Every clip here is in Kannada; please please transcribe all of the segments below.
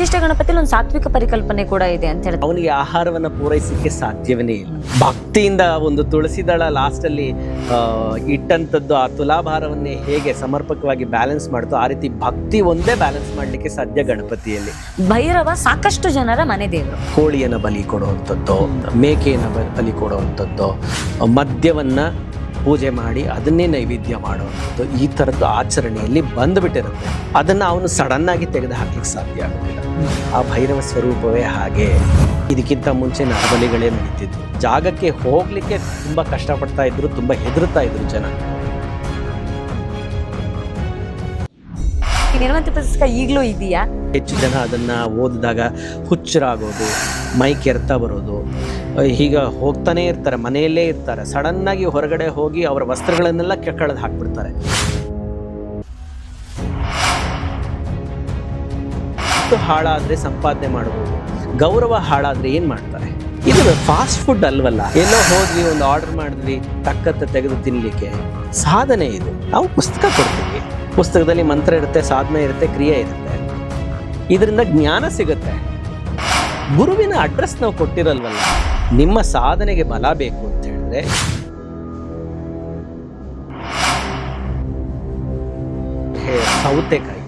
ವಶಿಷ್ಠ ಗಣಪತಿಯಲ್ಲಿ ಒಂದು ಸಾತ್ವಿಕ ಪರಿಕಲ್ಪನೆ ಕೂಡ ಇದೆ ಅಂತ ಹೇಳ್ತಾರೆ. ಅವನಿಗೆ ಆಹಾರವನ್ನು ಪೂರೈಸಲಿಕ್ಕೆ ಸಾಧ್ಯವೇ ಇಲ್ಲ. ಭಕ್ತಿಯಿಂದ ಒಂದು ತುಳಸಿ ದಳ ಲಾಸ್ಟ್ ಅಲ್ಲಿ ಇಟ್ಟಂಥದ್ದು ಆ ತುಲಾಭಾರವನ್ನೇ ಹೇಗೆ ಸಮರ್ಪಕವಾಗಿ ಬ್ಯಾಲೆನ್ಸ್ ಮಾಡ್ತು, ಆ ರೀತಿ ಭಕ್ತಿ ಒಂದೇ ಬ್ಯಾಲೆನ್ಸ್ ಮಾಡ್ಲಿಕ್ಕೆ ಸಾಧ್ಯ ಗಣಪತಿಯಲ್ಲಿ. ಭೈರವ ಸಾಕಷ್ಟು ಜನರ ಮನೆ ದೇವರು. ಕೋಳಿಯನ್ನು ಬಲಿ ಕೊಡುವಂಥದ್ದು, ಮೇಕೆಯನ್ನು ಬಲಿ ಕೊಡುವಂಥದ್ದು, ಮದ್ಯವನ್ನ ಪೂಜೆ ಮಾಡಿ ಅದನ್ನೇ ನೈವೇದ್ಯ ಮಾಡುವಂಥದ್ದು, ಈ ಥರದ್ದು ಆಚರಣೆಯಲ್ಲಿ ಬಂದುಬಿಟ್ಟಿರುತ್ತೆ. ಅದನ್ನು ಅವನು ಸಡನ್ ಆಗಿ ತೆಗೆದು ಹಾಕ್ಲಿಕ್ಕೆ ಸಾಧ್ಯ ಆಗೋದಿಲ್ಲ. ಆ ಭೈರವ ಸ್ವರೂಪವೇ ಹಾಗೆ. ಇದಕ್ಕಿಂತ ಮುಂಚೆ ನರಬಲಿಗಳೇ ನಡೀತಿದ್ವು. ಜಾಗಕ್ಕೆ ಹೋಗ್ಲಿಕ್ಕೆ ತುಂಬ ಕಷ್ಟಪಡ್ತಾ ಇದ್ರು, ತುಂಬ ಹೆದರ್ತಾ ಇದ್ರು ಜನ. ನಿರ್ವಂತ ಪುಸ್ತಕ ಈಗಲೂ ಇದೆಯಾ? ಹೆಚ್ಚು ಜನ ಅದನ್ನ ಓದಿದಾಗ ಹುಚ್ಚರಾಗೋದು, ಮೈ ಕೆರ್ತಾ ಬರೋದು, ಹೀಗ ಹೋಗ್ತಾನೆ ಇರ್ತಾರೆ, ಮನೆಯಲ್ಲೇ ಇರ್ತಾರೆ, ಸಡನ್ ಆಗಿ ಹೊರಗಡೆ ಹೋಗಿ ಅವರ ವಸ್ತ್ರಗಳನ್ನೆಲ್ಲ ಕಳೆದು ಹಾಕ್ಬಿಡ್ತಾರೆ. ಹಾಳಾದ್ರೆ ಸಂಪಾದನೆ ಮಾಡಬಹುದು, ಗೌರವ ಹಾಳಾದ್ರೆ ಏನ್ ಮಾಡ್ತಾರೆ? ಇದು ಫಾಸ್ಟ್ ಫುಡ್ ಅಲ್ವಲ್ಲ. ಎಲ್ಲೋ ಹೋದ್ವಿ, ಒಂದು ಆರ್ಡರ್ ಮಾಡಿದ್ವಿ, ತಕ್ಕತ್ತ ತೆಗೆದು ತಿನ್ಲಿಕ್ಕೆ ಸಾಧನೆ ಇದು. ನಾವು ಪುಸ್ತಕ ಕೊಡ್ತೀವಿ, ಪುಸ್ತಕದಲ್ಲಿ ಮಂತ್ರ ಇರುತ್ತೆ, ಸಾಧನೆ ಇರುತ್ತೆ, ಕ್ರಿಯೆ ಇರುತ್ತೆ, ಇದರಿಂದ ಜ್ಞಾನ ಸಿಗುತ್ತೆ. ಗುರುವಿನ ಅಡ್ರೆಸ್ ನಾವು ಕೊಟ್ಟಿರಲ್ವಲ್ಲ. ನಿಮ್ಮ ಸಾಧನೆಗೆ ಬಲ ಬೇಕು ಅಂತ ಹೇಳಿದ್ರೆ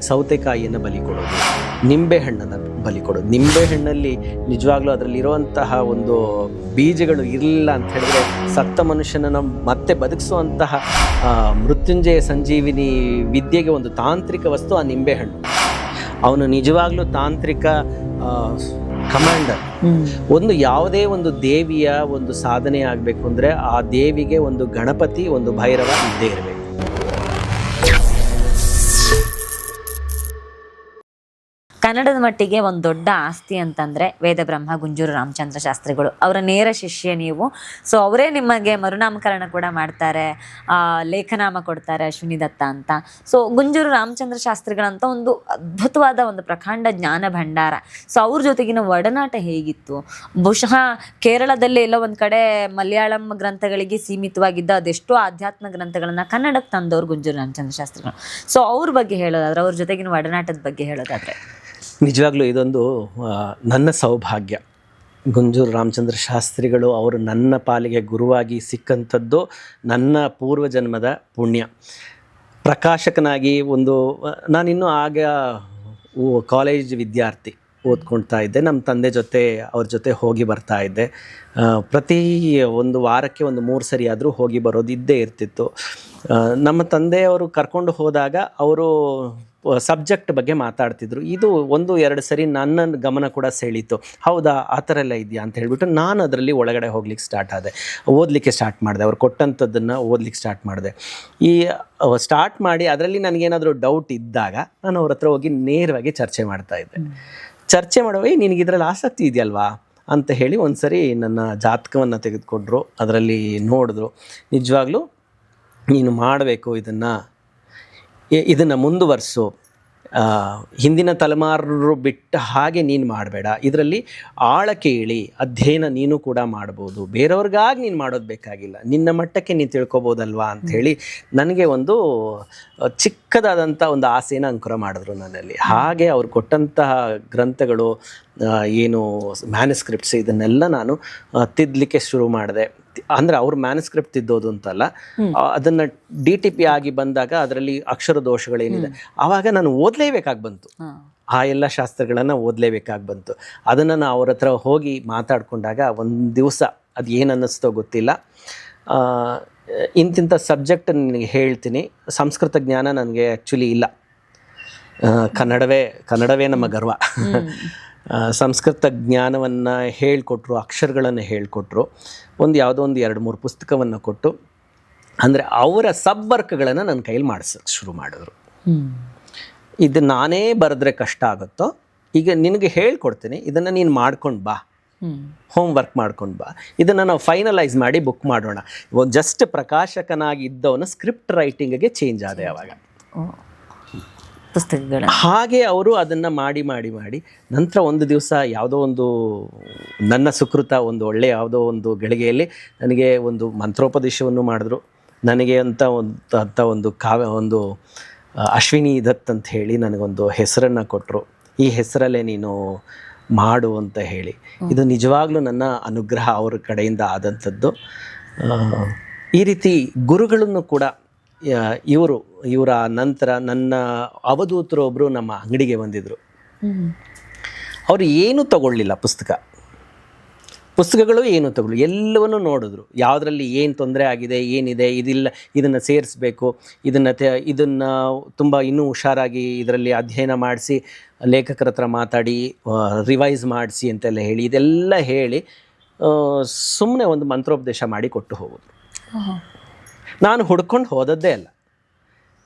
ಸೌತೆಕಾಯಿಯನ್ನು ಬಲಿ ಕೊಡೋದು, ನಿಂಬೆ ಹಣ್ಣನ್ನು ಬಲಿ ಕೊಡೋದು. ನಿಂಬೆ ಹಣ್ಣಲ್ಲಿ ನಿಜವಾಗ್ಲೂ ಅದರಲ್ಲಿ ಇರುವಂತಹ ಒಂದು ಬೀಜಗಳು ಇರಲಿಲ್ಲ ಅಂತ ಹೇಳಿದ್ರೆ ಸತ್ತ ಮನುಷ್ಯನನ್ನು ಮತ್ತೆ ಬದುಕಿಸುವಂತಹ ಮೃತ್ಯುಂಜಯ ಸಂಜೀವಿನಿ ವಿದ್ಯೆಗೆ ಒಂದು ತಾಂತ್ರಿಕ ವಸ್ತು ಆ ನಿಂಬೆ ಹಣ್ಣು. ಅವನು ನಿಜವಾಗ್ಲೂ ತಾಂತ್ರಿಕ ಕಮಾಂಡರ್. ಒಂದು ಯಾವುದೇ ಒಂದು ದೇವಿಯ ಒಂದು ಸಾಧನೆ ಆಗಬೇಕು ಅಂದರೆ ಆ ದೇವಿಗೆ ಒಂದು ಗಣಪತಿ, ಒಂದು ಭೈರವ ಇದ್ದೇ ಇರಬೇಕು. ಕನ್ನಡದ ಮಟ್ಟಿಗೆ ಒಂದು ದೊಡ್ಡ ಆಸ್ತಿ ಅಂತಂದರೆ ವೇದಬ್ರಹ್ಮ ಗುಂಜೂರು ರಾಮಚಂದ್ರ ಶಾಸ್ತ್ರಿಗಳು. ಅವರ ನೇರ ಶಿಷ್ಯ ನೀವು. ಸೊ ಅವರೇ ನಿಮಗೆ ಮರುನಾಮಕರಣ ಕೂಡ ಮಾಡ್ತಾರೆ, ಲೇಖನಾಮ ಕೊಡ್ತಾರೆ ಅಶ್ವಿನಿ ದತ್ತ ಅಂತ. ಸೊ ಗುಂಜೂರು ರಾಮಚಂದ್ರ ಶಾಸ್ತ್ರಿಗಳಂತ ಒಂದು ಅದ್ಭುತವಾದ ಒಂದು ಪ್ರಕಾಂಡ ಜ್ಞಾನ ಭಂಡಾರ. ಸೊ ಅವ್ರ ಜೊತೆಗಿನ ಒಡನಾಟ ಹೇಗಿತ್ತು? ಬಹುಶಃ ಕೇರಳದಲ್ಲಿ ಎಲ್ಲೋ ಒಂದು ಕಡೆ ಮಲಯಾಳಂ ಗ್ರಂಥಗಳಿಗೆ ಸೀಮಿತವಾಗಿದ್ದ ಅದೆಷ್ಟೋ ಆಧ್ಯಾತ್ಮ ಗ್ರಂಥಗಳನ್ನು ಕನ್ನಡಕ್ಕೆ ತಂದವರು ಗುಂಜೂರು ರಾಮಚಂದ್ರ ಶಾಸ್ತ್ರಿಗಳು. ಸೊ ಅವ್ರ ಬಗ್ಗೆ ಹೇಳೋದಾದ್ರೆ, ಅವ್ರ ಜೊತೆಗಿನ ಒಡನಾಟದ ಬಗ್ಗೆ ಹೇಳೋದಾದ್ರೆ, ನಿಜವಾಗ್ಲೂ ಇದೊಂದು ನನ್ನ ಸೌಭಾಗ್ಯ. ಗುಂಜೂರು ರಾಮಚಂದ್ರ ಶಾಸ್ತ್ರಿಗಳು ಅವರು ನನ್ನ ಪಾಲಿಗೆ ಗುರುವಾಗಿ ಸಿಕ್ಕಂಥದ್ದು ನನ್ನ ಪೂರ್ವಜನ್ಮದ ಪುಣ್ಯ. ಪ್ರಕಾಶಕನಾಗಿ ನಾನಿನ್ನೂ ಆಗ ಕಾಲೇಜ್ ವಿದ್ಯಾರ್ಥಿ ಓದ್ಕೊಳ್ತಾ ಇದ್ದೆ. ನಮ್ಮ ತಂದೆ ಜೊತೆ ಅವ್ರ ಜೊತೆ ಹೋಗಿ ಬರ್ತಾ ಇದ್ದೆ. ಪ್ರತಿ ಒಂದು ವಾರಕ್ಕೆ 3 ಸರಿ ಆದರೂ ಹೋಗಿ ಬರೋದು ಇದ್ದೇ ಇರ್ತಿತ್ತು. ನಮ್ಮ ತಂದೆಯವರು ಕರ್ಕೊಂಡು ಹೋದಾಗ ಅವರು ಸಬ್ಜೆಕ್ಟ್ ಬಗ್ಗೆ ಮಾತಾಡ್ತಿದ್ರು. ಇದು 1-2 ಸರಿ ನನ್ನ ಗಮನ ಕೂಡ ಸೆಳೀತು. ಹೌದಾ, ಆ ಥರ ಎಲ್ಲ ಇದೆಯಾ ಅಂತ ಹೇಳ್ಬಿಟ್ಟು ನಾನು ಅದರಲ್ಲಿ ಒಳಗಡೆ ಹೋಗ್ಲಿಕ್ಕೆ ಸ್ಟಾರ್ಟ್ ಆದೆ, ಓದಲಿಕ್ಕೆ ಸ್ಟಾರ್ಟ್ ಮಾಡಿದೆ. ಅವ್ರು ಕೊಟ್ಟಂಥದ್ದನ್ನು ಓದಲಿಕ್ಕೆ ಸ್ಟಾರ್ಟ್ ಮಾಡಿದೆ. ಈ ಸ್ಟಾರ್ಟ್ ಮಾಡಿ ಅದರಲ್ಲಿ ನನಗೇನಾದರೂ ಡೌಟ್ ಇದ್ದಾಗ ನಾನು ಅವ್ರ ಹತ್ರ ಹೋಗಿ ನೇರವಾಗಿ ಚರ್ಚೆ ಮಾಡ್ತಾ ಇದ್ದೆ. ಚರ್ಚೆ ಮಾಡುವಾಗ ನಿನಗೆ ಇದರಲ್ಲಿ ಆಸಕ್ತಿ ಇದೆಯಲ್ವಾ ಅಂತ ಹೇಳಿ ಒಂದು ಸರಿ ನನ್ನ ಜಾತಕವನ್ನು ತೆಗೆದುಕೊಂಡ್ರು. ಅದರಲ್ಲಿ ನೋಡಿದ್ರು, ನಿಜವಾಗ್ಲೂ ನೀನು ಮಾಡಬೇಕು, ಇದನ್ನು ಮುಂದುವರಿಸು, ಹಿಂದಿನ ತಲೆಮಾರು ಬಿಟ್ಟ ಹಾಗೆ ನೀನು ಮಾಡಬೇಡ, ಇದರಲ್ಲಿ ಆಳಕ್ಕೆ ಇಳಿ, ಅಧ್ಯಯನ ನೀನು ಕೂಡ ಮಾಡ್ಬೋದು, ಬೇರೆಯವ್ರಿಗಾಗಿ ನೀನು ಮಾಡೋದು ಬೇಕಾಗಿಲ್ಲ, ನಿನ್ನ ಮಟ್ಟಕ್ಕೆ ನೀನು ತಿಳ್ಕೊಬೋದಲ್ವಾ ಅಂಥೇಳಿ ನನಗೆ ಒಂದು ಚಿಕ್ಕದಾದಂಥ ಒಂದು ಆಸೆನ ಅಂಕುರ ಮಾಡಿದ್ರು ನನ್ನಲ್ಲಿ. ಹಾಗೆ ಅವ್ರು ಕೊಟ್ಟಂತಹ ಗ್ರಂಥಗಳು ಏನು ಮ್ಯಾನುಸ್ಕ್ರಿಪ್ಟ್ಸ್ ಇದನ್ನೆಲ್ಲ ನಾನು ತಿದ್ದಲಿಕ್ಕೆ ಶುರು ಮಾಡಿದೆ. ಅಂದರೆ ಅವ್ರ ಮ್ಯಾನುಸ್ಕ್ರಿಪ್ಟ್ ತಿದ್ದೋದು ಅಂತಲ್ಲ, ಅದನ್ನು DTP ಆಗಿ ಬಂದಾಗ ಅದರಲ್ಲಿ ಅಕ್ಷರ ದೋಷಗಳೇನಿದೆ ಆವಾಗ ನಾನು ಓದಲೇಬೇಕಾಗಿ ಬಂತು. ಆ ಎಲ್ಲ ಶಾಸ್ತ್ರಗಳನ್ನು ಓದಲೇಬೇಕಾಗಿ ಬಂತು. ಅದನ್ನು ನಾನು ಅವ್ರ ಹತ್ರ ಹೋಗಿ ಮಾತಾಡ್ಕೊಂಡಾಗ ಒಂದು ದಿವಸ ಅದು ಏನು ಅನ್ನಿಸ್ತೋ ಗೊತ್ತಿಲ್ಲ, ಇಂತಿಂಥ ಸಬ್ಜೆಕ್ಟ್ ನಿನಗೆ ಹೇಳ್ತೀನಿ, ಸಂಸ್ಕೃತ ಜ್ಞಾನ ನನಗೆ ಆ್ಯಕ್ಚುಲಿ ಇಲ್ಲ, ಕನ್ನಡವೇ ನಮ್ಮ ಗರ್ವ. ಸಂಸ್ಕೃತ ಜ್ಞಾನವನ್ನು ಹೇಳಿಕೊಟ್ರು, ಅಕ್ಷರಗಳನ್ನು ಹೇಳಿಕೊಟ್ರು. ಯಾವುದೋ ಒಂದು 2-3 ಪುಸ್ತಕವನ್ನು ಕೊಟ್ಟು, ಅಂದರೆ ಅವರ ಸಬ್ವರ್ಕ್ಗಳನ್ನು ನನ್ನ ಕೈಯಲ್ಲಿ ಮಾಡಿಸೋಕ್ಕೆ ಶುರು ಮಾಡಿದ್ರು. ಇದು ನಾನೇ ಬರೆದ್ರೆ ಕಷ್ಟ ಆಗುತ್ತೋ, ಈಗ ನಿನಗೆ ಹೇಳ್ಕೊಡ್ತೀನಿ, ಇದನ್ನು ನೀನು ಮಾಡ್ಕೊಂಡು ಬಾ, ಹೋಮ್ ವರ್ಕ್ ಮಾಡ್ಕೊಂಡು ಬಾ, ಇದನ್ನು ನಾವು ಫೈನಲೈಸ್ ಮಾಡಿ ಬುಕ್ ಮಾಡೋಣ. ಇವಾಗ ಜಸ್ಟ್ ಪ್ರಕಾಶಕನಾಗಿ ಇದ್ದವನು ಸ್ಕ್ರಿಪ್ಟ್ ರೈಟಿಂಗ್ಗೆ ಚೇಂಜ್ ಆದೆ ಆವಾಗ. ಪುಸ್ತಕಗಳ ಹಾಗೆ ಅವರು ಅದನ್ನು ಮಾಡಿ ನಂತರ ಒಂದು ದಿವಸ ಯಾವುದೋ ಒಂದು ನನ್ನ ಸುಕೃತ ಒಂದು ಒಳ್ಳೆಯ ಯಾವುದೋ ಒಂದು ಗಳಿಗೆಯಲ್ಲಿ ನನಗೆ ಒಂದು ಮಂತ್ರೋಪದೇಶವನ್ನು ಮಾಡಿದ್ರು. ನನಗೆ ಅಂತ ಒಂದು ಅಶ್ವಿನಿ ದತ್ ಅಂತ ಹೇಳಿ ನನಗೊಂದು ಹೆಸರನ್ನು ಕೊಟ್ಟರು. ಈ ಹೆಸರಲ್ಲೇ ನೀನು ಮಾಡು ಅಂತ ಹೇಳಿ. ಇದು ನಿಜವಾಗ್ಲೂ ನನ್ನ ಅನುಗ್ರಹ ಅವ್ರ ಕಡೆಯಿಂದ ಆದಂಥದ್ದು. ಈ ರೀತಿ ಗುರುಗಳನ್ನು ಕೂಡ ಇವರ ನಂತರ ನನ್ನ ಅವಧೂತರು ಒಬ್ಬರು ನಮ್ಮ ಅಂಗಡಿಗೆ ಬಂದಿದ್ದರು. ಅವರು ಏನೂ ತಗೊಳ್ಳಿಲ್ಲ, ಪುಸ್ತಕಗಳು ಏನು ತಗೊಳ್ಳಿ, ಎಲ್ಲವನ್ನೂ ನೋಡಿದ್ರು. ಯಾವುದರಲ್ಲಿ ಏನು ತೊಂದರೆ ಆಗಿದೆ, ಏನಿದೆ, ಇದಿಲ್ಲ, ಇದನ್ನು ಸೇರಿಸ್ಬೇಕು, ಇದನ್ನು ತುಂಬ ಇನ್ನೂ ಹುಷಾರಾಗಿ ಇದರಲ್ಲಿ ಅಧ್ಯಯನ ಮಾಡಿಸಿ ಲೇಖಕರ ಹತ್ರ ಮಾತಾಡಿ ರಿವೈಸ್ ಮಾಡಿಸಿ ಅಂತೆಲ್ಲ ಹೇಳಿ, ಇದೆಲ್ಲ ಹೇಳಿ ಸುಮ್ಮನೆ ಒಂದು ಮಂತ್ರೋಪದೇಶ ಮಾಡಿ ಕೊಟ್ಟು ಹೋಗೋದು. ನಾನು ಹುಡ್ಕೊಂಡು ಹೋದದ್ದೇ ಅಲ್ಲ,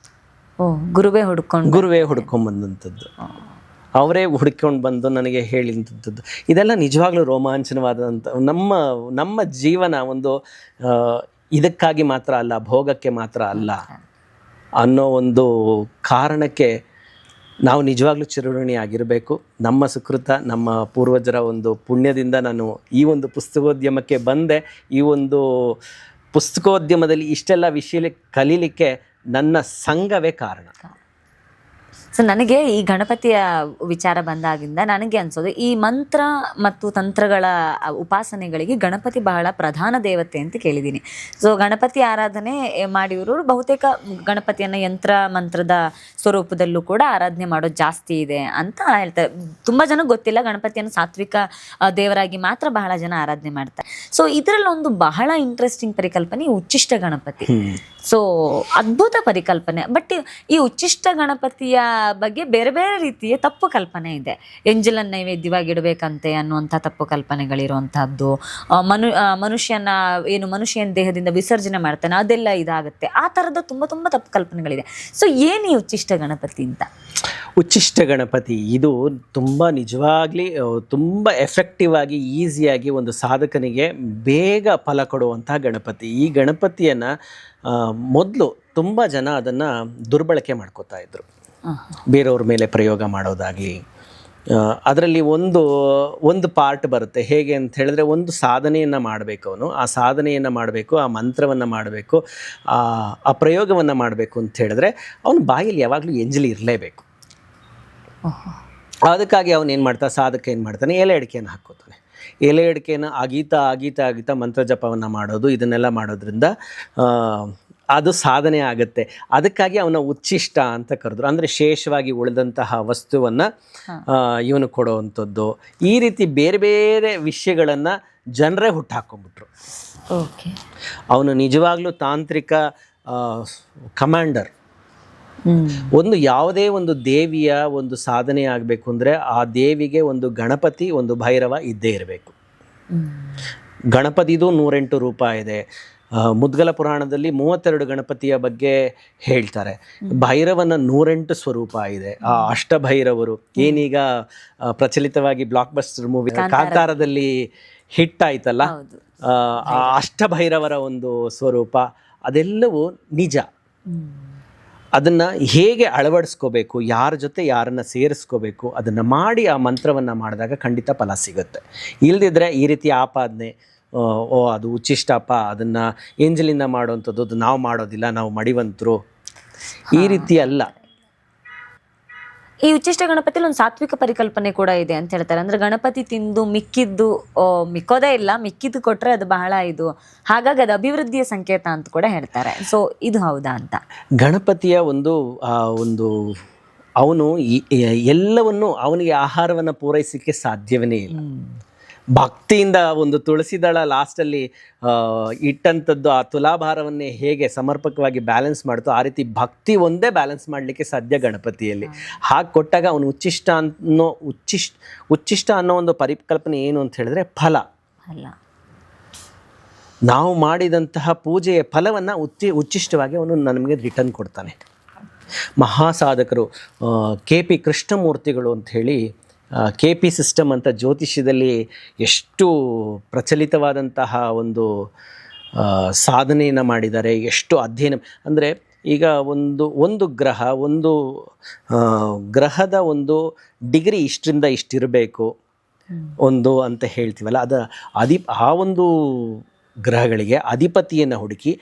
ಗುರುವೇ ಹುಡ್ಕೊಂಡ್ಬಂದಂಥದ್ದು. ಅವರೇ ಹುಡ್ಕೊಂಡು ಬಂದು ನನಗೆ ಹೇಳಿದಂಥದ್ದು. ಇದೆಲ್ಲ ನಿಜವಾಗ್ಲೂ ರೋಮಾಂಚನವಾದಂಥ ನಮ್ಮ ಜೀವನ ಒಂದು ಇದಕ್ಕಾಗಿ ಮಾತ್ರ ಅಲ್ಲ, ಭೋಗಕ್ಕೆ ಮಾತ್ರ ಅಲ್ಲ ಅನ್ನೋ ಒಂದು ಕಾರಣಕ್ಕೆ ನಾವು ನಿಜವಾಗ್ಲೂ ಚಿರಋಣಿ ಆಗಿರಬೇಕು. ನಮ್ಮ ಸುಕೃತ, ನಮ್ಮ ಪೂರ್ವಜರ ಒಂದು ಪುಣ್ಯದಿಂದ ನಾನು ಈ ಒಂದು ಪುಸ್ತಕೋದ್ಯಮಕ್ಕೆ ಬಂದೆ. ಈ ಒಂದು ಪುಸ್ತಕೋದ್ಯಮದಲ್ಲಿ ಇಷ್ಟೆಲ್ಲ ವಿಷಯ ಕಲೀಲಿಕ್ಕೆ ನನ್ನ ಸಂಘವೇ ಕಾರಣ. ಸೊ ನನಗೆ ಈ ಗಣಪತಿಯ ವಿಚಾರ ಬಂದಾಗಿಂದ ನನಗೆ ಅನ್ಸೋದು, ಈ ಮಂತ್ರ ಮತ್ತು ತಂತ್ರಗಳ ಉಪಾಸನೆಗಳಿಗೆ ಗಣಪತಿ ಬಹಳ ಪ್ರಧಾನ ದೇವತೆ ಅಂತ ಕೇಳಿದ್ದೀನಿ. ಸೊ ಗಣಪತಿ ಆರಾಧನೆ ಮಾಡಿರೋರು ಬಹುತೇಕ ಗಣಪತಿಯನ್ನು ಯಂತ್ರ ಮಂತ್ರದ ಸ್ವರೂಪದಲ್ಲೂ ಕೂಡ ಆರಾಧನೆ ಮಾಡೋದು ಜಾಸ್ತಿ ಇದೆ ಅಂತ ಹೇಳ್ತಾರೆ. ತುಂಬ ಜನಕ್ಕೆ ಗೊತ್ತಿಲ್ಲ, ಗಣಪತಿಯನ್ನು ಸಾತ್ವಿಕ ದೇವರಾಗಿ ಮಾತ್ರ ಬಹಳ ಜನ ಆರಾಧನೆ ಮಾಡ್ತಾರೆ. ಸೊ ಇದರಲ್ಲೊಂದು ಬಹಳ ಇಂಟ್ರೆಸ್ಟಿಂಗ್ ಪರಿಕಲ್ಪನೆ ಉಚ್ಚಿಷ್ಟ ಗಣಪತಿ. ಸೊ ಅದ್ಭುತ ಪರಿಕಲ್ಪನೆ. ಬಟ್ ಈ ಉಚ್ಚಿಷ್ಟ ಗಣಪತಿಯ ಬಗ್ಗೆ ಬೇರೆ ಬೇರೆ ರೀತಿಯ ತಪ್ಪು ಕಲ್ಪನೆ ಇದೆ. ಎಂಜಲನ್ನು ನೈವೇದ್ಯವಾಗಿ ಇಡಬೇಕಂತೆ ಅನ್ನುವಂಥ ತಪ್ಪು ಕಲ್ಪನೆಗಳಿರುವಂತಹದ್ದು. ಮನುಷ್ಯನ ದೇಹದಿಂದ ವಿಸರ್ಜನೆ ಮಾಡ್ತಾನೆ, ಅದೆಲ್ಲ ಇದಾಗುತ್ತೆ. ಆ ಥರದ ತುಂಬ ತುಂಬ ತಪ್ಪು ಕಲ್ಪನೆಗಳಿದೆ. ಸೊ ಏನು ಈ ಉಚ್ಚಿಷ್ಟ ಗಣಪತಿ ಅಂತ? ಉಚ್ಚಿಷ್ಟ ಗಣಪತಿ ಇದು ತುಂಬ ನಿಜವಾಗ್ಲಿ ತುಂಬ ಎಫೆಕ್ಟಿವ್ ಆಗಿ ಈಸಿಯಾಗಿ ಒಂದು ಸಾಧಕನಿಗೆ ಬೇಗ ಫಲ ಕೊಡುವಂಥ ಗಣಪತಿ. ಈ ಗಣಪತಿಯನ್ನು ಮೊದಲು ತುಂಬ ಜನ ಅದನ್ನು ದುರ್ಬಳಕೆ ಮಾಡ್ಕೋತಾ ಇದ್ರು. ಬೇರೆಯವ್ರ ಮೇಲೆ ಪ್ರಯೋಗ ಮಾಡೋದಾಗಲಿ, ಅದರಲ್ಲಿ ಒಂದು ಪಾರ್ಟ್ ಬರುತ್ತೆ. ಹೇಗೆ ಅಂತ ಹೇಳಿದ್ರೆ, ಒಂದು ಸಾಧನೆಯನ್ನು ಮಾಡಬೇಕು, ಅವನು ಆ ಸಾಧನೆಯನ್ನು ಮಾಡಬೇಕು, ಆ ಮಂತ್ರವನ್ನು ಮಾಡಬೇಕು, ಆ ಪ್ರಯೋಗವನ್ನು ಮಾಡಬೇಕು ಅಂತ ಹೇಳಿದ್ರೆ ಅವನು ಬಾಯಲ್ಲಿ ಯಾವಾಗಲೂ ಎಂಜಲಿ ಇರಲೇಬೇಕು. ಅದಕ್ಕಾಗಿ ಅವನು ಏನು ಮಾಡ್ತಾನೆ, ಸಾಧಕ ಏನು ಮಾಡ್ತಾನೆ, ಎಲೆ ಅಡಿಕೆಯನ್ನು ಹಾಕ್ಕೋತಾನೆ. ಎಲೆ ಅಡಿಕೆಯನ್ನು ಆಗೀತಾ ಮಂತ್ರ ಜಪವನ್ನು ಮಾಡೋದು, ಇದನ್ನೆಲ್ಲ ಮಾಡೋದ್ರಿಂದ ಅದು ಸಾಧನೆ ಆಗುತ್ತೆ. ಅದಕ್ಕಾಗಿ ಅವನ ಉಚ್ಚಿಷ್ಟ ಅಂತ ಕರೆದ್ರು. ಅಂದರೆ ಶೇಷವಾಗಿ ಉಳಿದಂತಹ ವಸ್ತುವನ್ನು ಇವನು ಕೊಡುವಂಥದ್ದು. ಈ ರೀತಿ ಬೇರೆ ಬೇರೆ ವಿಷಯಗಳನ್ನು ಜನರೇ ಹುಟ್ಟಾಕೊಂಡ್ಬಿಟ್ರು. ಅವನು ನಿಜವಾಗ್ಲೂ ತಾಂತ್ರಿಕ ಕಮಾಂಡರ್. ಒಂದು ಯಾವುದೇ ಒಂದು ದೇವಿಯ ಒಂದು ಸಾಧನೆ ಆಗಬೇಕು ಅಂದರೆ ಆ ದೇವಿಗೆ ಒಂದು ಗಣಪತಿ, ಒಂದು ಭೈರವ ಇದ್ದೇ ಇರಬೇಕು. ಗಣಪತಿದು 108 ರೂಪ ಇದೆ. ಮುದ್ಗಲ ಪುರಾಣದಲ್ಲಿ 32 ಗಣಪತಿಯ ಬಗ್ಗೆ ಹೇಳ್ತಾರೆ. ಭೈರವನ 108 ಸ್ವರೂಪ ಇದೆ. ಆ ಅಷ್ಟಭೈರವರು ಏನೀಗ ಪ್ರಚಲಿತವಾಗಿ ಬ್ಲಾಕ್ ಬಸ್ಟರ್ ಮೂವಿ ಕಾಂತಾರದಲ್ಲಿ ಹಿಟ್ ಆಯ್ತಲ್ಲ, ಆ ಅಷ್ಟಭೈರವರ ಒಂದು ಸ್ವರೂಪ ಅದೆಲ್ಲವೂ ನಿಜ. ಅದನ್ನು ಹೇಗೆ ಅಳವಡಿಸ್ಕೋಬೇಕು, ಯಾರ ಜೊತೆ ಯಾರನ್ನು ಸೇರಿಸ್ಕೋಬೇಕು, ಅದನ್ನು ಮಾಡಿ ಆ ಮಂತ್ರವನ್ನು ಮಾಡಿದಾಗ ಖಂಡಿತ ಫಲ ಸಿಗುತ್ತೆ. ಇಲ್ಲದಿದ್ದರೆ ಈ ರೀತಿ ಆಪಾದನೆ, ಅದು ಉಚ್ಚಿಷ್ಟಪ್ಪ, ಅದನ್ನು ಎಂಜಲಿಂದ ಮಾಡುವಂಥದ್ದು, ಅದು ನಾವು ಮಾಡೋದಿಲ್ಲ, ನಾವು ಮಡಿವಂತರು, ಈ ರೀತಿ ಅಲ್ಲ. ಈ ಉಚ್ಚಿಷ್ಟ ಗಣಪತಿಲಿ ಒಂದು ಸಾತ್ವಿಕ ಪರಿಕಲ್ಪನೆ ಕೂಡ ಇದೆ ಅಂತ ಹೇಳ್ತಾರೆ. ಅಂದ್ರೆ ಗಣಪತಿ ತಿಂದು ಮಿಕ್ಕೋದೇ ಇಲ್ಲ, ಮಿಕ್ಕಿದ್ದು ಕೊಟ್ರೆ ಅದು ಬಹಳ ಇದು, ಹಾಗಾಗಿ ಅದು ಅಭಿವೃದ್ಧಿಯ ಸಂಕೇತ ಅಂತ ಕೂಡ ಹೇಳ್ತಾರೆ. ಸೊ ಇದು ಹೌದಾ ಅಂತ? ಗಣಪತಿಯ ಒಂದು ಅವನು ಎಲ್ಲವನ್ನು, ಅವನಿಗೆ ಆಹಾರವನ್ನು ಪೂರೈಸಲಿಕ್ಕೆ ಸಾಧ್ಯವೇ ಇಲ್ಲ. ಭಕ್ತಿಯಿಂದ ಒಂದು ತುಳಸಿ ದಳ ಲಾಸ್ಟಲ್ಲಿ ಇಟ್ಟಂಥದ್ದು ಆ ತುಲಾಭಾರವನ್ನೇ ಹೇಗೆ ಸಮರ್ಪಕವಾಗಿ ಬ್ಯಾಲೆನ್ಸ್ ಮಾಡ್ತೋ ಆ ರೀತಿ ಭಕ್ತಿ ಒಂದೇ ಬ್ಯಾಲೆನ್ಸ್ ಮಾಡಲಿಕ್ಕೆ ಸಾಧ್ಯ ಗಣಪತಿಯಲ್ಲಿ. ಹಾಗೆ ಕೊಟ್ಟಾಗ ಅವನು ಉಚ್ಚಿಷ್ಟ ಅನ್ನೋ ಒಂದು ಪರಿಕಲ್ಪನೆ ಏನು ಅಂತ ಹೇಳಿದ್ರೆ ಫಲ. ನಾವು ಮಾಡಿದಂತಹ ಪೂಜೆಯ ಫಲವನ್ನು ಉಚ್ಚಿಷ್ಟವಾಗಿ ಅವನು ನಮಗೆ ರಿಟರ್ನ್ ಕೊಡ್ತಾನೆ. ಮಹಾಸಾಧಕರು KP ಕೃಷ್ಣಮೂರ್ತಿಗಳು ಅಂಥೇಳಿ, KP ಸಿಸ್ಟಮ್ ಅಂತ ಜ್ಯೋತಿಷ್ಯದಲ್ಲಿ ಎಷ್ಟು ಪ್ರಚಲಿತವಾದಂತಹ ಒಂದು ಸಾಧನೆಯನ್ನು ಮಾಡಿದ್ದಾರೆ, ಎಷ್ಟು ಅಧ್ಯಯನ. ಅಂದರೆ ಈಗ ಒಂದು ಗ್ರಹದ ಒಂದು ಡಿಗ್ರಿ ಇಷ್ಟರಿಂದ ಇಷ್ಟಿರಬೇಕು ಒಂದು ಅಂತ ಹೇಳ್ತೀವಲ್ಲ, ಆ ಒಂದು ಗ್ರಹಗಳಿಗೆ ಅಧಿಪತಿಯನ್ನು ಹುಡುಕಿ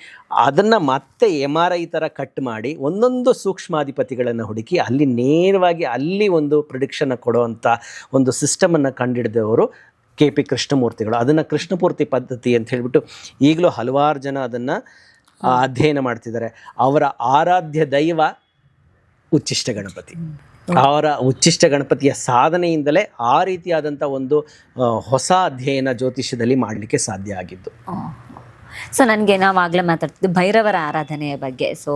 ಅದನ್ನು ಮತ್ತೆ MRI ಥರ ಕಟ್ ಮಾಡಿ ಒಂದೊಂದು ಸೂಕ್ಷ್ಮಾಧಿಪತಿಗಳನ್ನು ಹುಡುಕಿ ಅಲ್ಲಿ ನೇರವಾಗಿ ಅಲ್ಲಿ ಒಂದು ಪ್ರಿಡಿಕ್ಷನ್ ಕೊಡುವಂಥ ಒಂದು ಸಿಸ್ಟಮನ್ನು ಕಂಡುಹಿಡಿದವರು KP ಕೃಷ್ಣಮೂರ್ತಿಗಳು. ಅದನ್ನು ಕೃಷ್ಣಮೂರ್ತಿ ಪದ್ಧತಿ ಅಂತ ಹೇಳಿಬಿಟ್ಟು ಈಗಲೂ ಹಲವಾರು ಜನ ಅದನ್ನು ಅಧ್ಯಯನ ಮಾಡ್ತಿದ್ದಾರೆ. ಅವರ ಆರಾಧ್ಯ ದೈವ ಉಚ್ಚಿಷ್ಟ ಗಣಪತಿ. ಅವರ ಉಚ್ಚಿಷ್ಟ ಗಣಪತಿಯ ಸಾಧನೆಯಿಂದಲೇ ಆ ರೀತಿಯಾದಂಥ ಒಂದು ಹೊಸ ಅಧ್ಯಯನ ಜ್ಯೋತಿಷ್ಯದಲ್ಲಿ ಮಾಡಲಿಕ್ಕೆ ಸಾಧ್ಯ ಆಗಿದ್ದು. ಸೊ ನನಗೆ ನಾವಾಗಲೇ ಮಾತಾಡ್ತಿದ್ದೆ ಭೈರವರ ಆರಾಧನೆಯ ಬಗ್ಗೆ. ಸೊ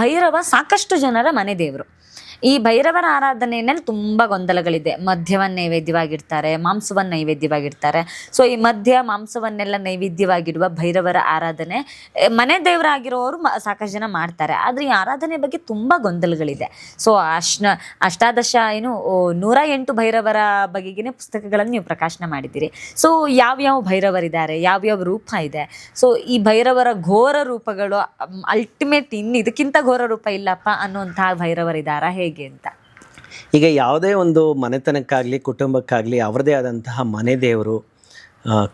ಭೈರವ ಸಾಕಷ್ಟು ಜನರ ಮನೆ ದೇವರು. ಈ ಭೈರವರ ಆರಾಧನೆಯಲ್ಲಿ ತುಂಬ ಗೊಂದಲಗಳಿದೆ. ಮದ್ಯವನ್ನು ನೈವೇದ್ಯವಾಗಿಡ್ತಾರೆ, ಮಾಂಸವನ್ನು ನೈವೇದ್ಯವಾಗಿಡ್ತಾರೆ. ಸೊ ಈ ಮದ್ಯ ಮಾಂಸವನ್ನೆಲ್ಲ ನೈವೇದ್ಯವಾಗಿಡುವ ಭೈರವರ ಆರಾಧನೆ ಮನೆ ದೇವರಾಗಿರೋರು ಸಾಕಷ್ಟು ಜನ ಮಾಡ್ತಾರೆ. ಆದರೆ ಈ ಆರಾಧನೆ ಬಗ್ಗೆ ತುಂಬ ಗೊಂದಲಗಳಿದೆ. ಸೊ ಅಷ್ಟಾದಶ 108 ಭೈರವರ ಬಗೆಗಿನ ಪುಸ್ತಕಗಳನ್ನು ನೀವು ಪ್ರಕಾಶನ ಮಾಡಿದ್ದೀರಿ. ಸೊ ಯಾವ್ಯಾವ ಭೈರವರಿದ್ದಾರೆ, ಯಾವ್ಯಾವ ರೂಪ ಇದೆ? ಸೊ ಈ ಭೈರವರ ಘೋರ ರೂಪಗಳು ಅಲ್ಟಿಮೇಟ್ ಇನ್ನು ಇದಕ್ಕಿಂತ ಘೋರ ರೂಪ ಇಲ್ಲಪ್ಪ ಅನ್ನುವಂತಹ ಭೈರವರಿದ್ದಾರಾ ಹೇಗೆ ಅಂತ? ಈಗ ಯಾವುದೇ ಒಂದು ಮನೆತನಕ್ಕಾಗಲಿ ಕುಟುಂಬಕ್ಕಾಗಲಿ ಅವರದೇ ಆದಂತಹ ಮನೆ ದೇವರು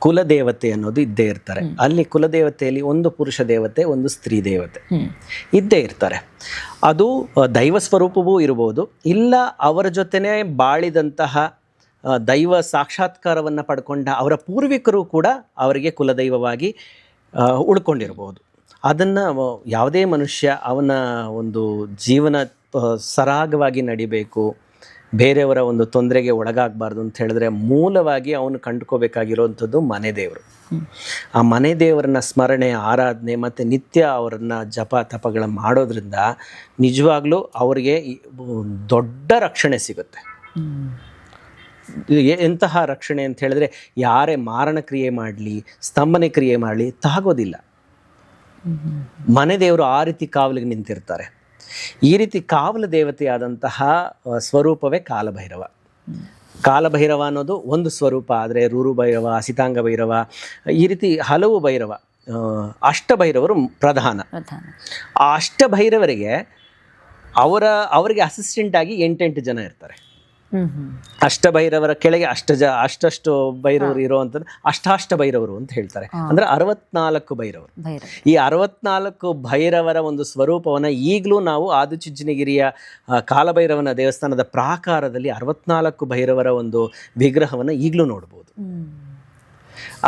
ಕುಲದೇವತೆ ಅನ್ನೋದು ಇದ್ದೇ ಇರ್ತಾರೆ. ಅಲ್ಲಿ ಕುಲದೇವತೆಯಲ್ಲಿ ಒಂದು ಪುರುಷ ದೇವತೆ, ಒಂದು ಸ್ತ್ರೀ ದೇವತೆ ಇದ್ದೇ ಇರ್ತಾರೆ. ಅದು ದೈವ ಸ್ವರೂಪವೂ ಇರಬಹುದು, ಇಲ್ಲ ಅವರ ಜೊತೆನೇ ಬಾಳಿದಂತಹ ದೈವ ಸಾಕ್ಷಾತ್ಕಾರವನ್ನು ಪಡ್ಕೊಂಡ ಅವರ ಪೂರ್ವಿಕರು ಕೂಡ ಅವರಿಗೆ ಕುಲದೈವವಾಗಿ ಉಳ್ಕೊಂಡಿರ್ಬೋದು. ಅದನ್ನು ಯಾವುದೇ ಮನುಷ್ಯ ಅವನ ಒಂದು ಜೀವನ ಸರಾಗವಾಗಿ ನಡಿಬೇಕು, ಬೇರೆಯವರ ಒಂದು ತೊಂದರೆಗೆ ಒಳಗಾಗಬಾರ್ದು ಅಂತ ಹೇಳಿದ್ರೆ ಮೂಲವಾಗಿ ಅವನು ಕಂಡುಕೋಬೇಕಾಗಿರೋವಂಥದ್ದು ಮನೆ ದೇವರು. ಆ ಮನೆ ದೇವರನ್ನ ಸ್ಮರಣೆ, ಆರಾಧನೆ ಮತ್ತು ನಿತ್ಯ ಅವರನ್ನು ಜಪ ತಪಗಳ ಮಾಡೋದ್ರಿಂದ ನಿಜವಾಗ್ಲೂ ಅವರಿಗೆ ದೊಡ್ಡ ರಕ್ಷಣೆ ಸಿಗುತ್ತೆ. ಎಂತಹ ರಕ್ಷಣೆ ಅಂತ ಹೇಳಿದ್ರೆ ಯಾರೇ ಮಾರಣ ಕ್ರಿಯೆ ಮಾಡಲಿ, ಸ್ತಂಭನೆ ಕ್ರಿಯೆ ಮಾಡಲಿ ತಾಗೋದಿಲ್ಲ. ಮನೆ ದೇವರು ಆ ರೀತಿ ಕಾವಲಿಗೆ ನಿಂತಿರ್ತಾರೆ. ಈ ರೀತಿ ಕಾವಲ ದೇವತೆಯಾದಂತಹ ಸ್ವರೂಪವೇ ಕಾಲಭೈರವ. ಕಾಲಭೈರವ ಅನ್ನೋದು ಒಂದು ಸ್ವರೂಪ. ಆದರೆ ರೂರು ಭೈರವ, ಅಸಿತಾಂಗ ಭೈರವ, ಈ ರೀತಿ ಹಲವು ಭೈರವ, ಅಷ್ಟಭೈರವರು ಪ್ರಧಾನ. ಆ ಅಷ್ಟಭೈರವರಿಗೆ ಅವರಿಗೆ ಅಸಿಸ್ಟೆಂಟ್ ಆಗಿ 8 ಜನ ಇರ್ತಾರೆ. ಅಷ್ಟಭೈರವರ ಕೆಳಗೆ ಅಷ್ಟಷ್ಟು ಭೈರವರು ಇರುವಂಥದ್ದು ಅಷ್ಟಾಷ್ಟ ಭೈರವರು ಅಂತ ಹೇಳ್ತಾರೆ. ಅಂದ್ರೆ 64 ಭೈರವರು. ಈ 64 ಭೈರವರ ಒಂದು ಸ್ವರೂಪವನ್ನ ಈಗಲೂ ನಾವು ಆದಿಚುಂಚನಗಿರಿಯ ಕಾಲಭೈರವನ ದೇವಸ್ಥಾನದ ಪ್ರಾಕಾರದಲ್ಲಿ 64 ಭೈರವರ ಒಂದು ವಿಗ್ರಹವನ್ನ ಈಗಲೂ ನೋಡ್ಬೋದು.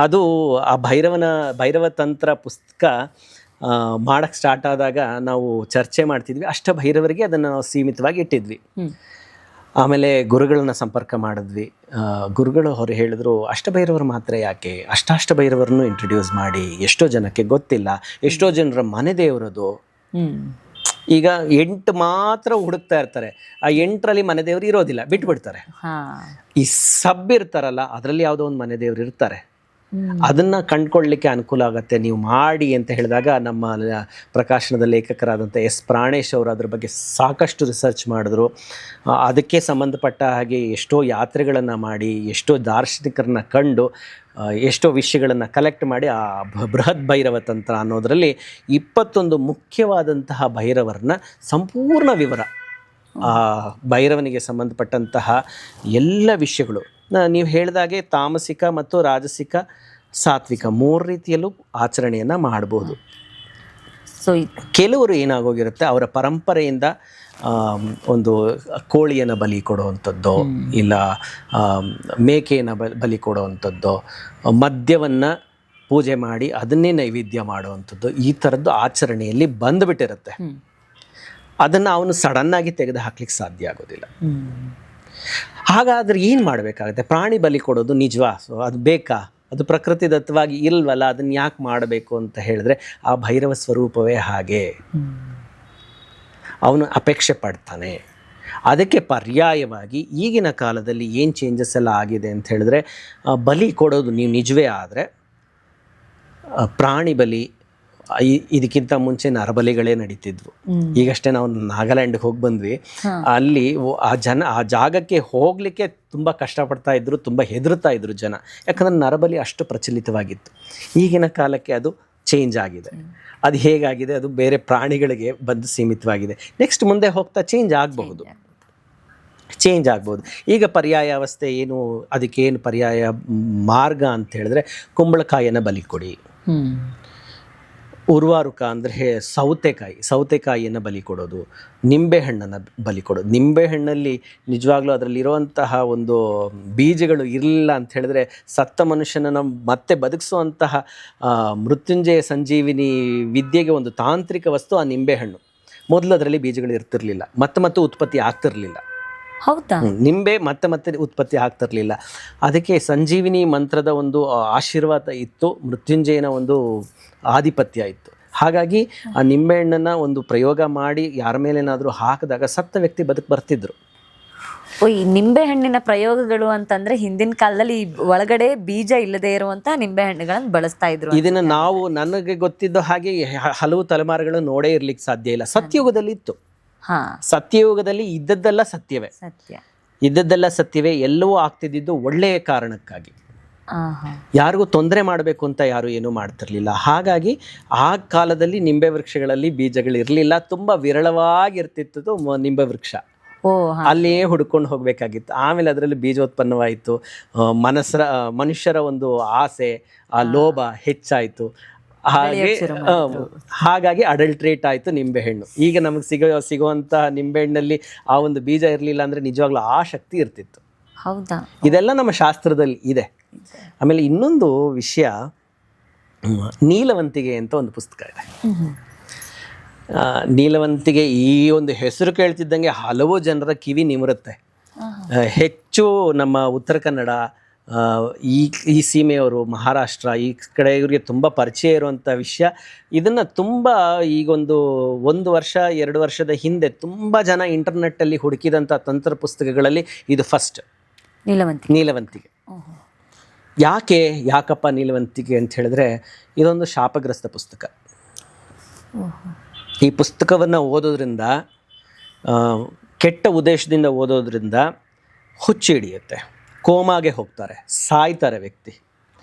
ಅದು ಆ ಭೈರವ ತಂತ್ರ ಪುಸ್ತಕ ಮಾಡಕ್ಕೆ ಸ್ಟಾರ್ಟ್ ಆದಾಗ ನಾವು ಚರ್ಚೆ ಮಾಡ್ತಿದ್ವಿ. ಅಷ್ಟಭೈರವರಿಗೆ ಅದನ್ನು ನಾವು ಸೀಮಿತವಾಗಿ ಇಟ್ಟಿದ್ವಿ. ಆಮೇಲೆ ಗುರುಗಳನ್ನ ಸಂಪರ್ಕ ಮಾಡಿದ್ವಿ. ಗುರುಗಳು ಅವರು ಹೇಳಿದ್ರು, ಅಷ್ಟಭೈರವರು ಮಾತ್ರ ಯಾಕೆ, ಅಷ್ಟಾಷ್ಟಭೈರವರನ್ನು ಇಂಟ್ರೊಡ್ಯೂಸ್ ಮಾಡಿ. ಎಷ್ಟೋ ಜನಕ್ಕೆ ಗೊತ್ತಿಲ್ಲ, ಎಷ್ಟೋ ಜನರ ಮನೆ ದೇವರದು. ಈಗ 8 ಮಾತ್ರ ಹುಡುಕ್ತಾ ಇರ್ತಾರೆ. ಆ 8ರಲ್ಲಿ ಮನೆ ದೇವರು ಇರೋದಿಲ್ಲ, ಬಿಟ್ಬಿಡ್ತಾರೆ. ಈ ಇರ್ತಾರಲ್ಲ, ಅದರಲ್ಲಿ ಯಾವುದೋ ಒಂದು ಮನೆ ದೇವರು ಇರ್ತಾರೆ. ಅದನ್ನ ಕಂಡುಕೊಳ್ಳಲಿಕ್ಕೆ ಅನುಕೂಲ ಆಗುತ್ತೆ ನೀವು ಮಾಡಿ ಅಂತ ಹೇಳಿದಾಗ ನಮ್ಮ ಪ್ರಕಾಶನದ ಲೇಖಕರಾದಂಥ S. ಪ್ರಾಣೇಶ್ ಅವರು ಅದ್ರ ಬಗ್ಗೆ ಸಾಕಷ್ಟು ರಿಸರ್ಚ್ ಮಾಡಿದ್ರು. ಅದಕ್ಕೆ ಸಂಬಂಧಪಟ್ಟ ಹಾಗೆ ಎಷ್ಟೋ ಯಾತ್ರೆಗಳನ್ನು ಮಾಡಿ, ಎಷ್ಟೋ ದಾರ್ಶನಿಕರನ್ನ ಕಂಡು, ಎಷ್ಟೋ ವಿಷಯಗಳನ್ನು ಕಲೆಕ್ಟ್ ಮಾಡಿ ಆ ಬೃಹತ್ ಭೈರವ ತಂತ್ರ ಅನ್ನೋದರಲ್ಲಿ 21 ಮುಖ್ಯವಾದಂತಹ ಭೈರವರನ್ನ ಸಂಪೂರ್ಣ ವಿವರ, ಆ ಭೈರವನಿಗೆ ಸಂಬಂಧಪಟ್ಟಂತಹ ಎಲ್ಲ ವಿಷಯಗಳು ನೀವು ಹೇಳಿದಾಗೆ ತಾಮಸಿಕ ಮತ್ತು ರಾಜಸಿಕ, ಸಾತ್ವಿಕ 3 ರೀತಿಯಲ್ಲೂ ಆಚರಣೆಯನ್ನು ಮಾಡ್ಬೋದು. ಸೊ ಕೆಲವರು ಏನಾಗೋಗಿರುತ್ತೆ, ಅವರ ಪರಂಪರೆಯಿಂದ ಒಂದು ಕೋಳಿಯನ್ನು ಬಲಿ ಕೊಡುವಂಥದ್ದು, ಇಲ್ಲ ಮೇಕೆಯನ್ನು ಬಲಿ ಕೊಡುವಂಥದ್ದು, ಮದ್ಯವನ್ನು ಪೂಜೆ ಮಾಡಿ ಅದನ್ನೇ ನೈವೇದ್ಯ ಮಾಡುವಂಥದ್ದು, ಈ ಥರದ್ದು ಆಚರಣೆಯಲ್ಲಿ ಬಂದುಬಿಟ್ಟಿರುತ್ತೆ. ಅದನ್ನು ಅವನು ಸಡನ್ನಾಗಿ ತೆಗೆದು ಹಾಕ್ಲಿಕ್ಕೆ ಸಾಧ್ಯ ಆಗೋದಿಲ್ಲ. ಹಾಗಾದ್ರೆ ಏನು ಮಾಡಬೇಕಾಗುತ್ತೆ? ಪ್ರಾಣಿ ಬಲಿ ಕೊಡೋದು ನಿಜವಾ? ಸೊ ಅದು ಬೇಕಾ? ಅದು ಪ್ರಕೃತಿದತ್ತವಾಗಿ ಇಲ್ವಲ್ಲ, ಅದನ್ನು ಯಾಕೆ ಮಾಡಬೇಕು ಅಂತ ಹೇಳಿದ್ರೆ ಆ ಭೈರವ ಸ್ವರೂಪವೇ ಹಾಗೆ. ಅವನು ಅಪೇಕ್ಷೆ ಪಡ್ತಾನೆ. ಅದಕ್ಕೆ ಪರ್ಯಾಯವಾಗಿ ಈಗಿನ ಕಾಲದಲ್ಲಿ ಏನು ಚೇಂಜಸ್ ಎಲ್ಲ ಆಗಿದೆ ಅಂತ ಹೇಳಿದ್ರೆ, ಬಲಿ ಕೊಡೋದು ನೀವು ನಿಜವೇ ಆದರೆ ಪ್ರಾಣಿ ಬಲಿ, ಇದಕ್ಕಿಂತ ಮುಂಚೆ ನರಬಲಿಗಳೇ ನಡೀತಿದ್ವು. ಈಗಷ್ಟೇ ನಾವು ನಾಗಾಲ್ಯಾಂಡ್ಗೆ ಹೋಗಿ ಬಂದ್ವಿ. ಅಲ್ಲಿ ಆ ಜಾಗಕ್ಕೆ ಹೋಗ್ಲಿಕ್ಕೆ ತುಂಬ ಕಷ್ಟಪಡ್ತಾ ಇದ್ರು, ತುಂಬ ಹೆದರ್ತಾ ಇದ್ರು ಜನ. ಯಾಕಂದ್ರೆ ನರಬಲಿ ಅಷ್ಟು ಪ್ರಚಲಿತವಾಗಿತ್ತು. ಈಗಿನ ಕಾಲಕ್ಕೆ ಅದು ಚೇಂಜ್ ಆಗಿದೆ. ಅದು ಹೇಗಾಗಿದೆ, ಅದು ಬೇರೆ ಪ್ರಾಣಿಗಳಿಗೆ ಬಂದು ಸೀಮಿತವಾಗಿದೆ. ನೆಕ್ಸ್ಟ್ ಮುಂದೆ ಹೋಗ್ತಾ ಚೇಂಜ್ ಆಗ್ಬಹುದು. ಈಗ ಪರ್ಯಾಯ ಅವಸ್ಥೆ ಏನು, ಅದಕ್ಕೇನು ಪರ್ಯಾಯ ಮಾರ್ಗ ಅಂತ ಹೇಳಿದ್ರೆ ಕುಂಬಳಕಾಯಿಯನ್ನು ಬಲಿ ಕೊಡಿ, ಹ್ಮ್. ಉರ್ವಾರುಕ ಅಂದರೆ ಸೌತೆಕಾಯಿಯನ್ನು ಬಲಿ ಕೊಡೋದು, ನಿಂಬೆಹಣ್ಣನ್ನು ಬಲಿ ಕೊಡೋದು. ನಿಂಬೆಹಣ್ಣಲ್ಲಿ ನಿಜವಾಗ್ಲೂ ಅದರಲ್ಲಿರುವಂತಹ ಒಂದು ಬೀಜಗಳು ಇರಲಿಲ್ಲ ಅಂತ ಹೇಳಿದ್ರೆ ಸತ್ತ ಮನುಷ್ಯನನ್ನು ಮತ್ತೆ ಬದುಕಿಸುವಂತಹ ಮೃತ್ಯುಂಜಯ ಸಂಜೀವಿನಿ ವಿದ್ಯೆಗೆ ಒಂದು ತಾಂತ್ರಿಕ ವಸ್ತು ಆ ನಿಂಬೆಹಣ್ಣು. ಮೊದಲು ಅದರಲ್ಲಿ ಬೀಜಗಳು ಇರ್ತಿರ್ಲಿಲ್ಲ, ಮತ್ತೆ ಉತ್ಪತ್ತಿ ಆಗ್ತಿರ್ಲಿಲ್ಲ. ಹೌದಾ? ನಿಂಬೆ ಮತ್ತೆ ಉತ್ಪತ್ತಿ ಆಗ್ತಿರ್ಲಿಲ್ಲ. ಅದಕ್ಕೆ ಸಂಜೀವಿನಿ ಮಂತ್ರದ ಒಂದು ಆಶೀರ್ವಾದ ಇತ್ತು, ಮೃತ್ಯುಂಜಯನ ಒಂದು ಆಧಿಪತ್ಯ ಇತ್ತು. ಹಾಗಾಗಿ ಆ ನಿಂಬೆಹಣ್ಣನ್ನು ಒಂದು ಪ್ರಯೋಗ ಮಾಡಿ ಯಾರ ಮೇಲೇನಾದರೂ ಹಾಕಿದಾಗ ಸತ್ತ ವ್ಯಕ್ತಿ ಬರ್ತಿದ್ರು. ಈ ನಿಂಬೆ ಹಣ್ಣಿನ ಪ್ರಯೋಗಗಳು ಅಂತಂದ್ರೆ ಹಿಂದಿನ ಕಾಲದಲ್ಲಿ ಒಳಗಡೆ ಬೀಜ ಇಲ್ಲದೆ ಇರುವಂತ ನಿಂಬೆ ಹಣ್ಣುಗಳನ್ನು ಬಳಸ್ತಾ ಇದ್ರು. ಇದನ್ನ ನಾವು ನನಗೆ ಗೊತ್ತಿದ್ದ ಹಾಗೆ ಹಲವು ತಲೆಮಾರುಗಳು ನೋಡೇ ಇರ್ಲಿಕ್ಕೆ ಸಾಧ್ಯ ಇಲ್ಲ. ಸತ್ಯಯುಗದಲ್ಲಿ ಇತ್ತು. ಸತ್ಯಯುಗದಲ್ಲಿ ಇದ್ದದ್ದೆಲ್ಲ ಸತ್ಯವೇ, ಇದ್ದದ್ದೆಲ್ಲ ಸತ್ಯವೇ. ಎಲ್ಲವೂ ಆಗ್ತಿದ್ದು ಒಳ್ಳೆಯ ಕಾರಣಕ್ಕಾಗಿ, ಯಾರಿಗೂ ತೊಂದರೆ ಮಾಡಬೇಕು ಅಂತ ಯಾರು ಏನೂ ಮಾಡ್ತಿರ್ಲಿಲ್ಲ. ಹಾಗಾಗಿ ಆ ಕಾಲದಲ್ಲಿ ನಿಂಬೆ ವೃಕ್ಷಗಳಲ್ಲಿ ಬೀಜಗಳಿರಲಿಲ್ಲ. ತುಂಬ ವಿರಳವಾಗಿರ್ತಿತ್ತು ನಿಂಬೆ ವೃಕ್ಷ. ಅಲ್ಲಿಯೇ ಹುಡ್ಕೊಂಡು ಹೋಗ್ಬೇಕಾಗಿತ್ತು. ಆಮೇಲೆ ಅದರಲ್ಲಿ ಬೀಜೋತ್ಪನ್ನವಾಯಿತು. ಮನುಷ್ಯರ ಒಂದು ಆಸೆ, ಆ ಲೋಭ ಹೆಚ್ಚಾಯಿತು. ಹಾಗಾಗಿ ಅಡಲ್ಟ್ರೇಟ್ ಆಯಿತು ನಿಂಬೆಹಣ್ಣು. ಈಗ ನಮಗೆ ಸಿಗುವಂಥ ನಿಂಬೆಹಣ್ಣಲ್ಲಿ ಆ ಒಂದು ಬೀಜ ಇರಲಿಲ್ಲ ಅಂದರೆ ನಿಜವಾಗ್ಲೂ ಆ ಶಕ್ತಿ ಇರ್ತಿತ್ತು. ಹೌದಾ? ಇದೆಲ್ಲ ನಮ್ಮ ಶಾಸ್ತ್ರದಲ್ಲಿ ಇದೆ. ಆಮೇಲೆ ಇನ್ನೊಂದು ವಿಷಯ, ನೀಲವಂತಿಗೆ ಅಂತ ಒಂದು ಪುಸ್ತಕ ಇದೆ. ನೀಲವಂತಿಗೆ ಈ ಒಂದು ಹೆಸರು ಕೇಳ್ತಿದ್ದಂಗೆ ಹಲವು ಜನರ ಕಿವಿ ನಿಮರುತ್ತೆ. ಹೆಚ್ಚು ನಮ್ಮ ಉತ್ತರ ಕನ್ನಡ, ಈ ಸೀಮೆಯವರು, ಮಹಾರಾಷ್ಟ್ರ ಈ ಕಡೆ ಇವರಿಗೆ ತುಂಬ ಪರಿಚಯ ಇರುವಂಥ ವಿಷಯ. ಇದನ್ನು ತುಂಬ ಈಗೊಂದು 1 ವರ್ಷ 2 ವರ್ಷದ ಹಿಂದೆ ತುಂಬ ಜನ ಇಂಟರ್ನೆಟ್ಟಲ್ಲಿ ಹುಡುಕಿದಂಥ ತಂತ್ರ ಪುಸ್ತಕಗಳಲ್ಲಿ ಇದು ಫಸ್ಟ್, ನೀಲವಂತಿಗೆ. ಯಾಕಪ್ಪ ನೀಲವಂತಿಗೆ ಅಂತ ಹೇಳಿದ್ರೆ, ಇದೊಂದು ಶಾಪಗ್ರಸ್ತ ಪುಸ್ತಕ. ಈ ಪುಸ್ತಕವನ್ನು ಓದೋದ್ರಿಂದ, ಕೆಟ್ಟ ಉದ್ದೇಶದಿಂದ ಓದೋದ್ರಿಂದ ಹುಚ್ಚು ಹಿಡಿಯುತ್ತೆ, ಕೋಮಾಗೆ ಹೋಗ್ತಾರೆ, ಸಾಯ್ತಾರೆ ವ್ಯಕ್ತಿ.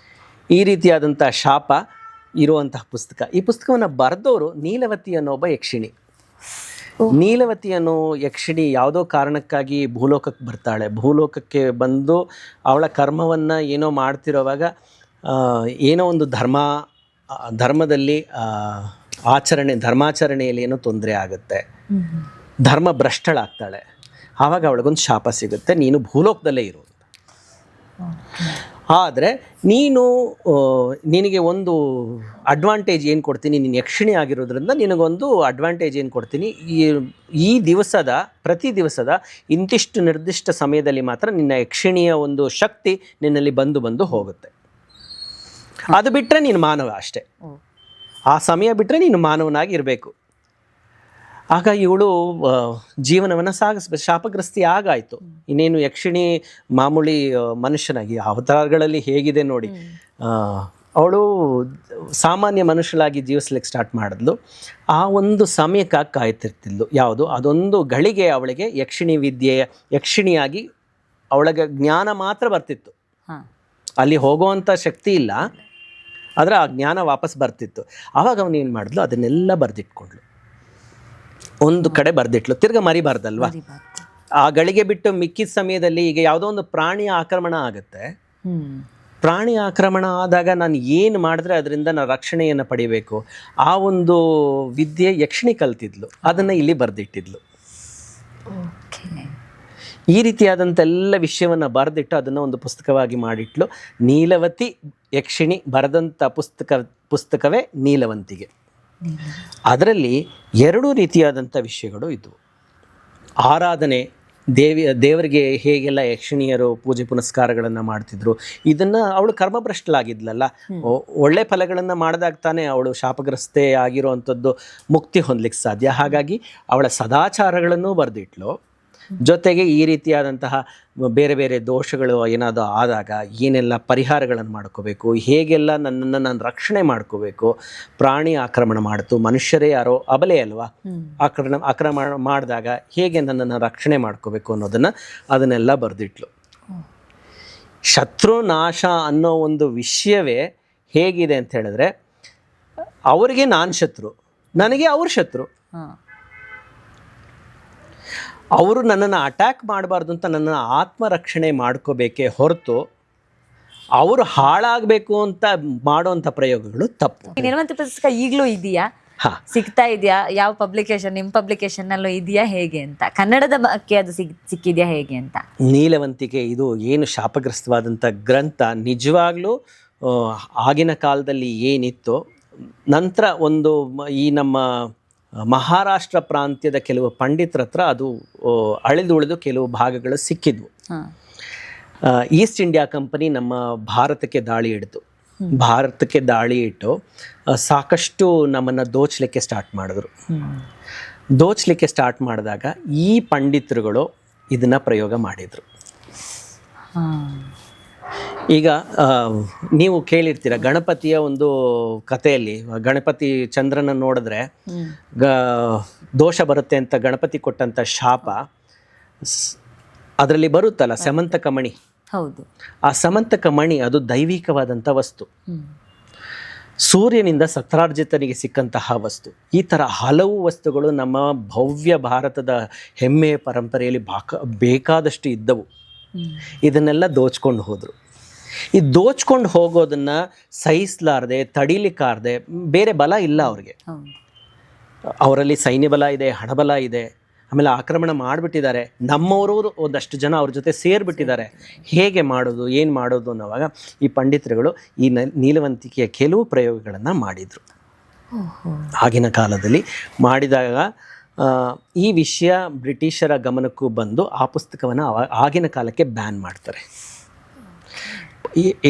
ಈ ರೀತಿಯಾದಂಥ ಶಾಪ ಇರುವಂತಹ ಪುಸ್ತಕ. ಈ ಪುಸ್ತಕವನ್ನು ಬರೆದವರು ನೀಲವತಿ ಅನ್ನೋ ಒಬ್ಬ ಯಕ್ಷಿಣಿ. ನೀಲವತಿ ಅನ್ನೋ ಯಕ್ಷಿಣಿ ಯಾವುದೋ ಕಾರಣಕ್ಕಾಗಿ ಭೂಲೋಕಕ್ಕೆ ಬರ್ತಾಳೆ. ಭೂಲೋಕಕ್ಕೆ ಬಂದು ಅವಳ ಕರ್ಮವನ್ನು ಏನೋ ಮಾಡ್ತಿರೋವಾಗ ಏನೋ ಒಂದು ಧರ್ಮದಲ್ಲಿ ಧರ್ಮಾಚರಣೆಯಲ್ಲಿ ಏನೋ ತೊಂದರೆ ಆಗುತ್ತೆ, ಧರ್ಮ ಭ್ರಷ್ಟಳಾಗ್ತಾಳೆ. ಆವಾಗ ಅವಳಿಗೊಂದು ಶಾಪ ಸಿಗುತ್ತೆ, ನೀನು ಭೂಲೋಕದಲ್ಲೇ ಇರೋದು. ಆದರೆ ನಿನಗೆ ಒಂದು ಅಡ್ವಾಂಟೇಜ್ ಏನು ಕೊಡ್ತೀನಿ, ನೀನು ಯಕ್ಷಿಣಿ ಆಗಿರೋದ್ರಿಂದ ನಿನಗೊಂದು ಅಡ್ವಾಂಟೇಜ್ ಏನು ಕೊಡ್ತೀನಿ, ಪ್ರತಿ ದಿವಸದ ಇಂತಿಷ್ಟು ನಿರ್ದಿಷ್ಟ ಸಮಯದಲ್ಲಿ ಮಾತ್ರ ನಿನ್ನ ಯಕ್ಷಿಣಿಯ ಒಂದು ಶಕ್ತಿ ನಿನ್ನಲ್ಲಿ ಬಂದು ಹೋಗುತ್ತೆ. ಅದು ಬಿಟ್ಟರೆ ನೀನು ಮಾನವ ಅಷ್ಟೇ. ಆ ಸಮಯ ಬಿಟ್ಟರೆ ನೀನು ಮಾನವನಾಗಿ ಇರಬೇಕು. ಆಗ ಇವಳು ಜೀವನವನ್ನು ಸಾಗಿಸ್ಬೇಕು. ಶಾಪಗ್ರಸ್ತಿ ಆಗಾಯಿತು. ಇನ್ನೇನು ಯಕ್ಷಿಣಿ ಮಾಮೂಲಿ ಮನುಷ್ಯನಾಗಿ ಅವತಾರಗಳಲ್ಲಿ ಹೇಗಿದೆ ನೋಡಿ, ಅವಳು ಸಾಮಾನ್ಯ ಮನುಷ್ಯಳಾಗಿ ಜೀವಿಸ್ಲಿಕ್ಕೆ ಸ್ಟಾರ್ಟ್ ಮಾಡಿದ್ಲು. ಆ ಒಂದು ಸಮಯಕ್ಕಾಗಿ ಕಾಯ್ತಿರ್ತಿದ್ಲು. ಯಾವುದು ಅದೊಂದು ಗಳಿಗೆ ಅವಳಿಗೆ ಯಕ್ಷಿಣಿಯಾಗಿ ಅವಳಿಗೆ ಜ್ಞಾನ ಮಾತ್ರ ಬರ್ತಿತ್ತು. ಅಲ್ಲಿ ಹೋಗುವಂಥ ಶಕ್ತಿ ಇಲ್ಲ, ಆದರೆ ಆ ಜ್ಞಾನ ವಾಪಸ್ ಬರ್ತಿತ್ತು. ಆವಾಗ ಅವನು ಏನು ಮಾಡಿದ್ಲು, ಅದನ್ನೆಲ್ಲ ಬರೆದಿಟ್ಕೊಂಡ್ಳು. ಒಂದು ಕಡೆ ಬರೆದಿಟ್ಲು, ತಿರ್ಗ ಮರಿಬಾರ್ದಲ್ವಾ. ಆ ಗಳಿಗೆ ಬಿಟ್ಟು ಮಿಕ್ಕಿದ ಸಮಯದಲ್ಲಿ ಈಗ ಯಾವುದೋ ಒಂದು ಪ್ರಾಣಿಯ ಆಕ್ರಮಣ ಆಗುತ್ತೆ. ಪ್ರಾಣಿ ಆಕ್ರಮಣ ಆದಾಗ ನಾನು ಏನು ಮಾಡಿದ್ರೆ ಅದರಿಂದ ನಾನು ರಕ್ಷಣೆಯನ್ನು ಪಡಿಬೇಕು, ಆ ಒಂದು ವಿದ್ಯೆ ಯಕ್ಷಿಣಿ ಕಲ್ತಿದ್ಲು. ಅದನ್ನು ಇಲ್ಲಿ ಬರೆದಿಟ್ಟಿದ್ಲು. ಈ ರೀತಿಯಾದಂಥ ಎಲ್ಲ ವಿಷಯವನ್ನು ಬರೆದಿಟ್ಟು ಅದನ್ನು ಒಂದು ಪುಸ್ತಕವಾಗಿ ಮಾಡಿಟ್ಲು. ನೀಲವತಿ ಯಕ್ಷಿಣಿ ಬರೆದಂಥ ಪುಸ್ತಕವೇ ನೀಲವಂತಿಗೆ. ಅದರಲ್ಲಿ 2 ರೀತಿಯಾದಂಥ ವಿಷಯಗಳು ಇದ್ದವು. ಆರಾಧನೆ, ದೇವರಿಗೆ ಹೇಗೆಲ್ಲ ಯಕ್ಷಿಣಿಯರು ಪೂಜೆ ಪುನಸ್ಕಾರಗಳನ್ನು ಮಾಡ್ತಿದ್ರು. ಇದನ್ನು ಅವಳು ಕರ್ಮಭ್ರಷ್ಟಳಾಗಿದ್ಲಲ್ಲ, ಒಳ್ಳೆ ಫಲಗಳನ್ನು ಮಾಡಿದಾಗ ತಾನೇ ಅವಳು ಶಾಪಗ್ರಸ್ತೆ ಆಗಿರುವಂಥದ್ದು ಮುಕ್ತಿ ಹೊಂದಲಿಕ್ಕೆ ಸಾಧ್ಯ. ಹಾಗಾಗಿ ಅವಳ ಸದಾಚಾರಗಳನ್ನು ಬರೆದಿಟ್ಲು. ಜೊತೆಗೆ ಈ ರೀತಿಯಾದಂತಹ ಬೇರೆ ಬೇರೆ ದೋಷಗಳು ಏನಾದರೂ ಆದಾಗ ಏನೆಲ್ಲ ಪರಿಹಾರಗಳನ್ನು ಮಾಡ್ಕೋಬೇಕು, ಹೇಗೆಲ್ಲ ನನ್ನನ್ನು ನಾನು ರಕ್ಷಣೆ ಮಾಡ್ಕೋಬೇಕು. ಪ್ರಾಣಿ ಆಕ್ರಮಣ ಮಾಡ್ತು, ಮನುಷ್ಯರೇ ಯಾರೋ ಅಬಲೆ ಅಲ್ವಾ, ಆಕ್ರಮಣ ಮಾಡಿದಾಗ ಹೇಗೆ ನನ್ನನ್ನು ರಕ್ಷಣೆ ಮಾಡ್ಕೋಬೇಕು ಅದನ್ನೆಲ್ಲ ಬರೆದಿಟ್ಲು. ಶತ್ರುನಾಶ ಅನ್ನೋ ಒಂದು ವಿಷಯವೇ ಹೇಗಿದೆ ಅಂತ ಹೇಳಿದ್ರೆ, ಅವರಿಗೆ ನಾನು ಶತ್ರು, ನನಗೆ ಅವ್ರ ಶತ್ರು. ಅವರು ನನ್ನನ್ನು ಅಟ್ಯಾಕ್ ಮಾಡಬಾರ್ದು ಅಂತ ನನ್ನನ್ನು ಆತ್ಮರಕ್ಷಣೆ ಮಾಡ್ಕೋಬೇಕೇ ಹೊರತು ಅವರು ಹಾಳಾಗಬೇಕು ಅಂತ ಮಾಡುವಂಥ ಪ್ರಯೋಗಗಳು ತಪ್ಪು. ಈ ನೀಲವಂತಿ ಪುಸ್ತಕ ಈಗಲೂ ಇದೆಯಾ, ಹಾ, ಸಿಗ್ತಾ ಇದೆಯಾ? ಯಾವ ಪಬ್ಲಿಕೇಶನ್, ನಿಮ್ಮ ಪಬ್ಲಿಕೇಶನ್ ಅಲ್ಲೂ ಇದೆಯಾ ಹೇಗೆ ಅಂತ? ಕನ್ನಡದ ಬಗ್ಗೆ ಅದು ಸಿಕ್ಕಿದ್ಯಾ ಹೇಗೆ ಅಂತ? ನೀಲವಂತಿಕೆ ಇದು ಏನು ಶಾಪಗ್ರಸ್ತವಾದಂಥ ಗ್ರಂಥ ನಿಜವಾಗ್ಲೂ ಆಗಿನ ಕಾಲದಲ್ಲಿ ಏನಿತ್ತು, ನಂತರ ಒಂದು ಈ ನಮ್ಮ ಮಹಾರಾಷ್ಟ್ರ ಪ್ರಾಂತ್ಯದ ಕೆಲವು ಪಂಡಿತರ ಹತ್ರ ಅದು ಅಳಿದುಳಿದು ಕೆಲವು ಭಾಗಗಳು ಸಿಕ್ಕಿದ್ವು. ಈಸ್ಟ್ ಇಂಡಿಯಾ ಕಂಪನಿ ನಮ್ಮ ಭಾರತಕ್ಕೆ ದಾಳಿ ಇಡ್ತು. ಭಾರತಕ್ಕೆ ದಾಳಿ ಇಟ್ಟು ಸಾಕಷ್ಟು ನಮ್ಮನ್ನು ದೋಚಲಿಕ್ಕೆ ಸ್ಟಾರ್ಟ್ ಮಾಡಿದ್ರು. ದೋಚಲಿಕ್ಕೆ ಸ್ಟಾರ್ಟ್ ಮಾಡಿದಾಗ ಈ ಪಂಡಿತರುಗಳು ಇದನ್ನು ಪ್ರಯೋಗ ಮಾಡಿದರು. ಈಗ ನೀವು ಕೇಳಿರ್ತೀರ ಗಣಪತಿಯ ಒಂದು ಕಥೆಯಲ್ಲಿ, ಗಣಪತಿ ಚಂದ್ರನ ನೋಡಿದ್ರೆ ದೋಷ ಬರುತ್ತೆ ಅಂತ ಗಣಪತಿ ಕೊಟ್ಟಂಥ ಶಾಪ ಅದರಲ್ಲಿ ಬರುತ್ತಲ್ಲ, ಸಮಂತಕ ಮಣಿ. ಹೌದು, ಆ ಸಮಂತಕ ಮಣಿ ಅದು ದೈವಿಕವಾದಂಥ ವಸ್ತು, ಸೂರ್ಯನಿಂದ ಸತ್ರಾರ್ಜಿತನಿಗೆ ಸಿಕ್ಕಂತಹ ವಸ್ತು. ಈ ಥರ ಹಲವು ವಸ್ತುಗಳು ನಮ್ಮ ಭವ್ಯ ಭಾರತದ ಹೆಮ್ಮೆಯ ಪರಂಪರೆಯಲ್ಲಿ ಬೇಕಾದಷ್ಟು ಇದ್ದವು. ಇದನ್ನೆಲ್ಲ ದೋಚ್ಕೊಂಡು ಹೋದರು. ಈ ದೋಚ್ಕೊಂಡು ಹೋಗೋದನ್ನು ಸಹಿಸಲಾರದೆ, ತಡಿಲಿಕ್ಕಾರದೆ, ಬೇರೆ ಬಲ ಇಲ್ಲ ಅವ್ರಿಗೆ. ಅವರಲ್ಲಿ ಸೈನ್ಯ ಬಲ ಇದೆ, ಹಣಬಲ ಇದೆ, ಆಮೇಲೆ ಆಕ್ರಮಣ ಮಾಡಿಬಿಟ್ಟಿದ್ದಾರೆ. ನಮ್ಮವರು ಒಂದಷ್ಟು ಜನ ಅವ್ರ ಜೊತೆ ಸೇರಿಬಿಟ್ಟಿದ್ದಾರೆ. ಹೇಗೆ ಮಾಡೋದು, ಏನು ಮಾಡೋದು ಅನ್ನೋವಾಗ ಈ ಪಂಡಿತರುಗಳು ಈ ನೀಲವಂತಿಕೆಯ ಕೆಲವು ಪ್ರಯೋಗಗಳನ್ನು ಮಾಡಿದರು. ಆಗಿನ ಕಾಲದಲ್ಲಿ ಮಾಡಿದಾಗ ಈ ವಿಷಯ ಬ್ರಿಟಿಷರ ಗಮನಕ್ಕೂ ಬಂದು ಆ ಪುಸ್ತಕವನ್ನು ಆಗಿನ ಕಾಲಕ್ಕೆ ಬ್ಯಾನ್ ಮಾಡ್ತಾರೆ.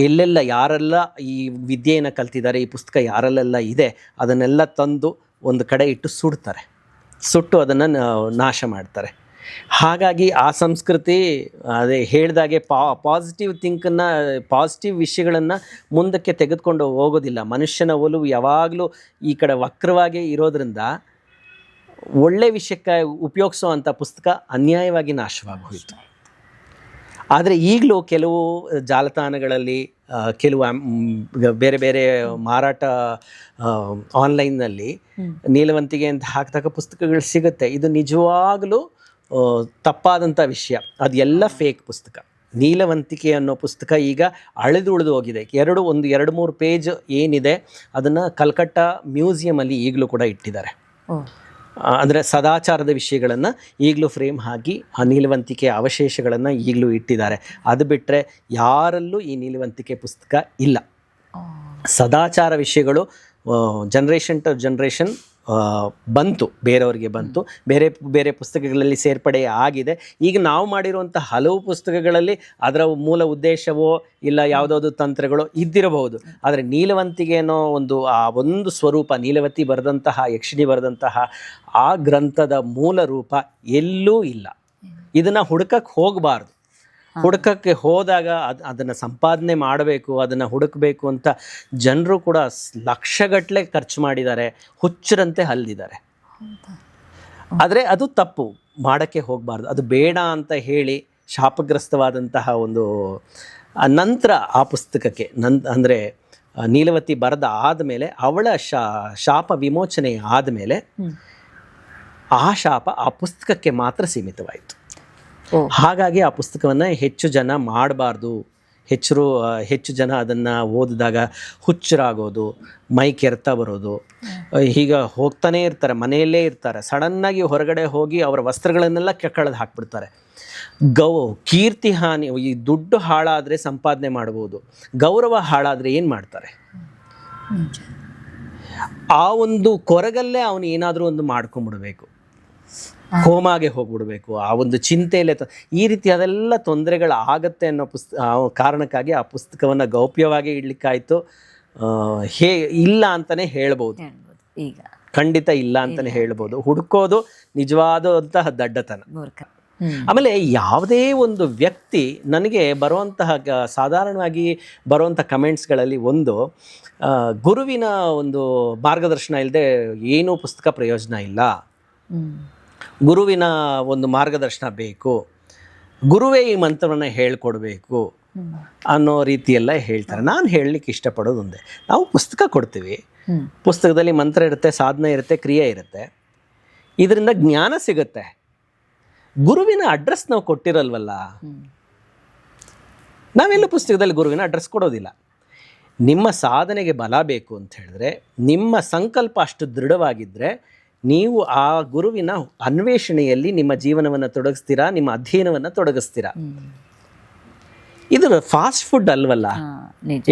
ಎಲ್ಲೆಲ್ಲ ಯಾರೆಲ್ಲ ಈ ವಿದ್ಯೆಯನ್ನು ಕಲ್ತಿದ್ದಾರೆ, ಈ ಪುಸ್ತಕ ಯಾರಲ್ಲೆಲ್ಲ ಇದೆ, ಅದನ್ನೆಲ್ಲ ತಂದು ಒಂದು ಕಡೆ ಇಟ್ಟು ಸುಡ್ತಾರೆ. ಸುಟ್ಟು ಅದನ್ನು ನಾಶ ಮಾಡ್ತಾರೆ. ಹಾಗಾಗಿ ಆ ಸಂಸ್ಕೃತಿ ಅದೇ ಹೇಳ್ದಾಗೆ ಪಾಸಿಟಿವ್ ಥಿಂಕನ್ನು, ಪಾಸಿಟಿವ್ ವಿಷಯಗಳನ್ನು ಮುಂದಕ್ಕೆ ತೆಗೆದುಕೊಂಡು ಹೋಗೋದಿಲ್ಲ. ಮನುಷ್ಯನ ಒಲವು ಯಾವಾಗಲೂ ಈ ಕಡೆ ವಕ್ರವಾಗಿ ಇರೋದ್ರಿಂದ ಒಳ್ಳೆ ವಿಷಯಕ್ಕೆ ಉಪಯೋಗಿಸೋ ಅಂಥ ಪುಸ್ತಕ ಅನ್ಯಾಯವಾಗಿ ನಾಶವಾಗಿ ಹೋಯಿತು. ಆದರೆ ಈಗಲೂ ಕೆಲವು ಜಾಲತಾಣಗಳಲ್ಲಿ, ಕೆಲವು ಬೇರೆ ಬೇರೆ ಮಾರಾಟ ಆನ್ಲೈನ್ನಲ್ಲಿ ನೀಲವಂತಿಗೆ ಅಂತ ಹಾಕಿದಾಗ ಪುಸ್ತಕಗಳು ಸಿಗುತ್ತೆ. ಇದು ನಿಜವಾಗಲೂ ತಪ್ಪಾದಂಥ ವಿಷಯ. ಅದು ಎಲ್ಲ ಫೇಕ್ ಪುಸ್ತಕ. ನೀಲವಂತಿಕೆ ಅನ್ನೋ ಪುಸ್ತಕ ಈಗ ಅಳಿದುಳಿದು ಹೋಗಿದೆ. 2-3 ಪೇಜ್ ಏನಿದೆ ಅದನ್ನು ಕಲ್ಕಟ್ಟ ಮ್ಯೂಸಿಯಮಲ್ಲಿ ಈಗಲೂ ಕೂಡ ಇಟ್ಟಿದ್ದಾರೆ. ಅಂದರೆ ಸದಾಚಾರದ ವಿಷಯಗಳನ್ನು ಈಗಲೂ ಫ್ರೇಮ್ ಹಾಕಿ ಆ ನೀಲವಂತಿಕೆಯ ಅವಶೇಷಗಳನ್ನು ಈಗಲೂ ಇಟ್ಟಿದ್ದಾರೆ. ಅದು ಬಿಟ್ಟರೆ ಯಾರಲ್ಲೂ ಈ ನೀಲವಂತಿಕೆ ಪುಸ್ತಕ ಇಲ್ಲ. ಸದಾಚಾರ ವಿಷಯಗಳು ಜನ್ರೇಷನ್ ಟು ಜನ್ರೇಷನ್ ಬಂತು, ಬೇರೆಯವರಿಗೆ ಬಂತು, ಬೇರೆ ಬೇರೆ ಪುಸ್ತಕಗಳಲ್ಲಿ ಸೇರ್ಪಡೆ ಆಗಿದೆ. ಈಗ ನಾವು ಮಾಡಿರುವಂಥ ಹಲವು ಪುಸ್ತಕಗಳಲ್ಲಿ ಅದರ ಮೂಲ ಉದ್ದೇಶವೋ ಇಲ್ಲ ಯಾವುದಾದ್ರು ತಂತ್ರಗಳೋ ಇದ್ದಿರಬಹುದು. ಆದರೆ ನೀಲವಂತಿಗೆ ಅನ್ನೋ ಒಂದು ಸ್ವರೂಪ, ನೀಲವತಿ ಬರೆದಂತಹ, ಯಕ್ಷಿಣಿ ಬರೆದಂತಹ ಆ ಗ್ರಂಥದ ಮೂಲ ರೂಪ ಎಲ್ಲೂ ಇಲ್ಲ. ಇದನ್ನು ಹುಡುಕಕ್ಕೆ ಹೋಗಬಾರ್ದು. ಹುಡುಕಕ್ಕೆ ಹೋದಾಗ ಅದನ್ನು ಸಂಪಾದನೆ ಮಾಡಬೇಕು, ಅದನ್ನು ಹುಡುಕಬೇಕು ಅಂತ ಜನರು ಕೂಡ ಲಕ್ಷಗಟ್ಟಲೆ ಖರ್ಚು ಮಾಡಿದ್ದಾರೆ, ಹುಚ್ಚರಂತೆ ಹಲ್ದಿದ್ದಾರೆ. ಆದರೆ ಅದು ತಪ್ಪು, ಮಾಡೋಕ್ಕೆ ಹೋಗಬಾರ್ದು. ಅದು ಬೇಡ ಅಂತ ಹೇಳಿ ಶಾಪಗ್ರಸ್ತವಾದಂತಹ ಒಂದು ನಂತರ ಆ ಪುಸ್ತಕಕ್ಕೆ ಅಂದರೆ ನೀಲವತಿ ಬರೆದ ಆದಮೇಲೆ, ಅವಳ ಶಾಪ ವಿಮೋಚನೆ ಆದಮೇಲೆ ಆ ಶಾಪ ಆ ಪುಸ್ತಕಕ್ಕೆ ಮಾತ್ರ ಸೀಮಿತವಾಯಿತು. ಹಾಗಾಗಿ ಆ ಪುಸ್ತಕವನ್ನು ಹೆಚ್ಚು ಜನ ಮಾಡಬಾರ್ದು. ಹೆಚ್ಚು ಜನ ಅದನ್ನು ಓದಿದಾಗ ಹುಚ್ಚರಾಗೋದು, ಮೈ ಕೆರೆತ ಬರೋದು, ಈಗ ಹೋಗ್ತಾನೇ ಇರ್ತಾರೆ, ಮನೆಯಲ್ಲೇ ಇರ್ತಾರೆ, ಸಡನ್ನಾಗಿ ಹೊರಗಡೆ ಹೋಗಿ ಅವರ ವಸ್ತ್ರಗಳನ್ನೆಲ್ಲ ಕಳೆದು ಹಾಕ್ಬಿಡ್ತಾರೆ. ಕೀರ್ತಿ ಹಾನಿ, ಈ ದುಡ್ಡು ಹಾಳಾದರೆ ಸಂಪಾದನೆ ಮಾಡ್ಬೋದು, ಗೌರವ ಹಾಳಾದರೆ ಏನು ಮಾಡ್ತಾರೆ? ಆ ಒಂದು ಕೊರಗಲ್ಲೇ ಅವನು ಏನಾದರೂ ಒಂದು ಮಾಡ್ಕೊಂಬಿಡ್ಬೇಕು, ಕೋಮಾಗೆ ಹೋಗ್ಬಿಡ್ಬೇಕು, ಆ ಒಂದು ಚಿಂತೆಯಲ್ಲೇ ಈ ರೀತಿ ಅದೆಲ್ಲ ತೊಂದರೆಗಳು ಆಗತ್ತೆ ಅನ್ನೋ ಕಾರಣಕ್ಕಾಗಿ ಆ ಪುಸ್ತಕವನ್ನು ಗೌಪ್ಯವಾಗಿ ಇಡ್ಲಿಕ್ಕಾಯ್ತು. ಇಲ್ಲ ಅಂತಲೇ ಹೇಳ್ಬೋದು. ಈಗ ಖಂಡಿತ ಇಲ್ಲ ಅಂತಲೇ ಹೇಳ್ಬೋದು. ಹುಡುಕೋದು ನಿಜವಾದಂತಹ ದಡ್ಡತನ. ಆಮೇಲೆ ಯಾವುದೇ ಒಂದು ವ್ಯಕ್ತಿ, ನನಗೆ ಬರುವಂತಹ ಸಾಧಾರಣವಾಗಿ ಬರುವಂಥ ಕಮೆಂಟ್ಸ್ಗಳಲ್ಲಿ ಗುರುವಿನ ಒಂದು ಮಾರ್ಗದರ್ಶನ ಇಲ್ಲದೆ ಏನೂ ಪುಸ್ತಕ ಪ್ರಯೋಜನ ಇಲ್ಲ, ಗುರುವಿನ ಒಂದು ಮಾರ್ಗದರ್ಶನ ಬೇಕು, ಗುರುವೇ ಈ ಮಂತ್ರವನ್ನು ಹೇಳ್ಕೊಡ್ಬೇಕು ಅನ್ನೋ ರೀತಿಯೆಲ್ಲ ಹೇಳ್ತಾರೆ. ನಾನು ಹೇಳಲಿಕ್ಕೆ ಇಷ್ಟಪಡೋದು ಒಂದೇ, ನಾವು ಪುಸ್ತಕ ಕೊಡ್ತೀವಿ, ಪುಸ್ತಕದಲ್ಲಿ ಮಂತ್ರ ಇರುತ್ತೆ, ಸಾಧನೆ ಇರುತ್ತೆ, ಕ್ರಿಯೆ ಇರುತ್ತೆ, ಇದರಿಂದ ಜ್ಞಾನ ಸಿಗುತ್ತೆ. ಗುರುವಿನ ಅಡ್ರೆಸ್ ನಾವು ಕೊಟ್ಟಿರಲ್ವಲ್ಲ, ನಾವೆಲ್ಲ ಪುಸ್ತಕದಲ್ಲಿ ಗುರುವಿನ ಅಡ್ರೆಸ್ ಕೊಡೋದಿಲ್ಲ. ನಿಮ್ಮ ಸಾಧನೆಗೆ ಬಲ ಬೇಕು ಅಂತ ಹೇಳಿದ್ರೆ, ನಿಮ್ಮ ಸಂಕಲ್ಪ ಅಷ್ಟು ದೃಢವಾಗಿದ್ದರೆ ನೀವು ಆ ಗುರುವಿನ ಅನ್ವೇಷಣೆಯಲ್ಲಿ ನಿಮ್ಮ ಜೀವನವನ್ನು ತೊಡಗಿಸ್ತೀರಾ, ನಿಮ್ಮ ಅಧ್ಯಯನವನ್ನು ತೊಡಗಿಸ್ತೀರಾ. ಇದು ಫಾಸ್ಟ್ ಫುಡ್ ಅಲ್ವಲ್ಲ.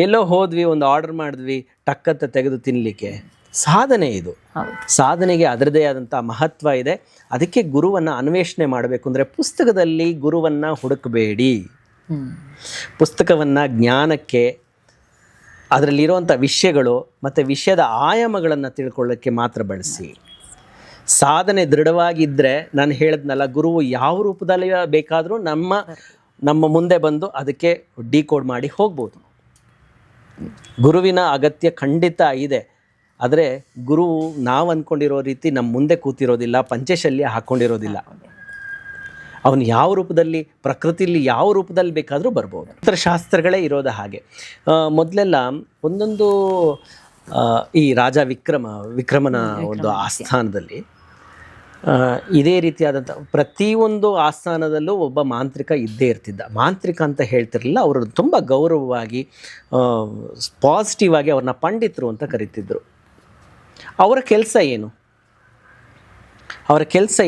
ಎಲ್ಲೋ ಹೋದ್ವಿ, ಒಂದು ಆರ್ಡರ್ ಮಾಡಿದ್ವಿ, ಟಕ್ಕತ್ತ ತೆಗೆದು ತಿನ್ನಲಿಕ್ಕೆ. ಸಾಧನೆ ಇದು. ಸಾಧನೆಗೆ ಅದರದೇ ಆದಂಥ ಮಹತ್ವ ಇದೆ. ಅದಕ್ಕೆ ಗುರುವನ್ನು ಅನ್ವೇಷಣೆ ಮಾಡಬೇಕು ಅಂದರೆ ಪುಸ್ತಕದಲ್ಲಿ ಗುರುವನ್ನು ಹುಡುಕಬೇಡಿ. ಪುಸ್ತಕವನ್ನು ಜ್ಞಾನಕ್ಕೆ, ಅದರಲ್ಲಿರುವಂಥ ವಿಷಯಗಳು ಮತ್ತು ವಿಷಯದ ಆಯಾಮಗಳನ್ನು ತಿಳ್ಕೊಳ್ಳೋಕ್ಕೆ ಮಾತ್ರ ಬಳಸಿ. ಸಾಧನೆ ದೃಢವಾಗಿದ್ದರೆ, ನಾನು ಹೇಳಿದ್ನಲ್ಲ, ಗುರುವು ಯಾವ ರೂಪದಲ್ಲಿ ಬೇಕಾದರೂ ನಮ್ಮ ಮುಂದೆ ಬಂದು ಅದಕ್ಕೆ ಡಿಕೋಡ್ ಮಾಡಿ ಹೋಗ್ಬೋದು. ಗುರುವಿನ ಅಗತ್ಯ ಖಂಡಿತ ಇದೆ. ಆದರೆ ಗುರು ನಾವು ಅಂದ್ಕೊಂಡಿರೋ ರೀತಿ ನಮ್ಮ ಮುಂದೆ ಕೂತಿರೋದಿಲ್ಲ, ಪಂಚಶಲ್ಯ ಹಾಕ್ಕೊಂಡಿರೋದಿಲ್ಲ. ಅವನು ಯಾವ ರೂಪದಲ್ಲಿ, ಪ್ರಕೃತಿಯಲ್ಲಿ ಯಾವ ರೂಪದಲ್ಲಿ ಬೇಕಾದರೂ ಬರ್ಬೋದು. ಶಾಸ್ತ್ರಗಳೇ ಇರೋದು ಹಾಗೆ. ಮೊದಲೆಲ್ಲ ಒಂದೊಂದು ಈ ರಾಜ ವಿಕ್ರಮನ ಒಂದು ಆಸ್ಥಾನದಲ್ಲಿ ಇದೇ ರೀತಿಯಾದಂಥ ಪ್ರತಿಯೊಂದು ಆಸ್ಥಾನದಲ್ಲೂ ಒಬ್ಬ ಮಾಂತ್ರಿಕ ಇದ್ದೇ ಇರ್ತಿದ್ದ. ಮಾಂತ್ರಿಕ ಅಂತ ಹೇಳ್ತಿರಲಿಲ್ಲ, ಅವರು ತುಂಬ ಗೌರವವಾಗಿ ಪಾಸಿಟಿವ್ ಆಗಿ ಅವ್ರನ್ನ ಪಂಡಿತರು ಅಂತ ಕರಿತಿದ್ರು. ಅವರ ಕೆಲಸ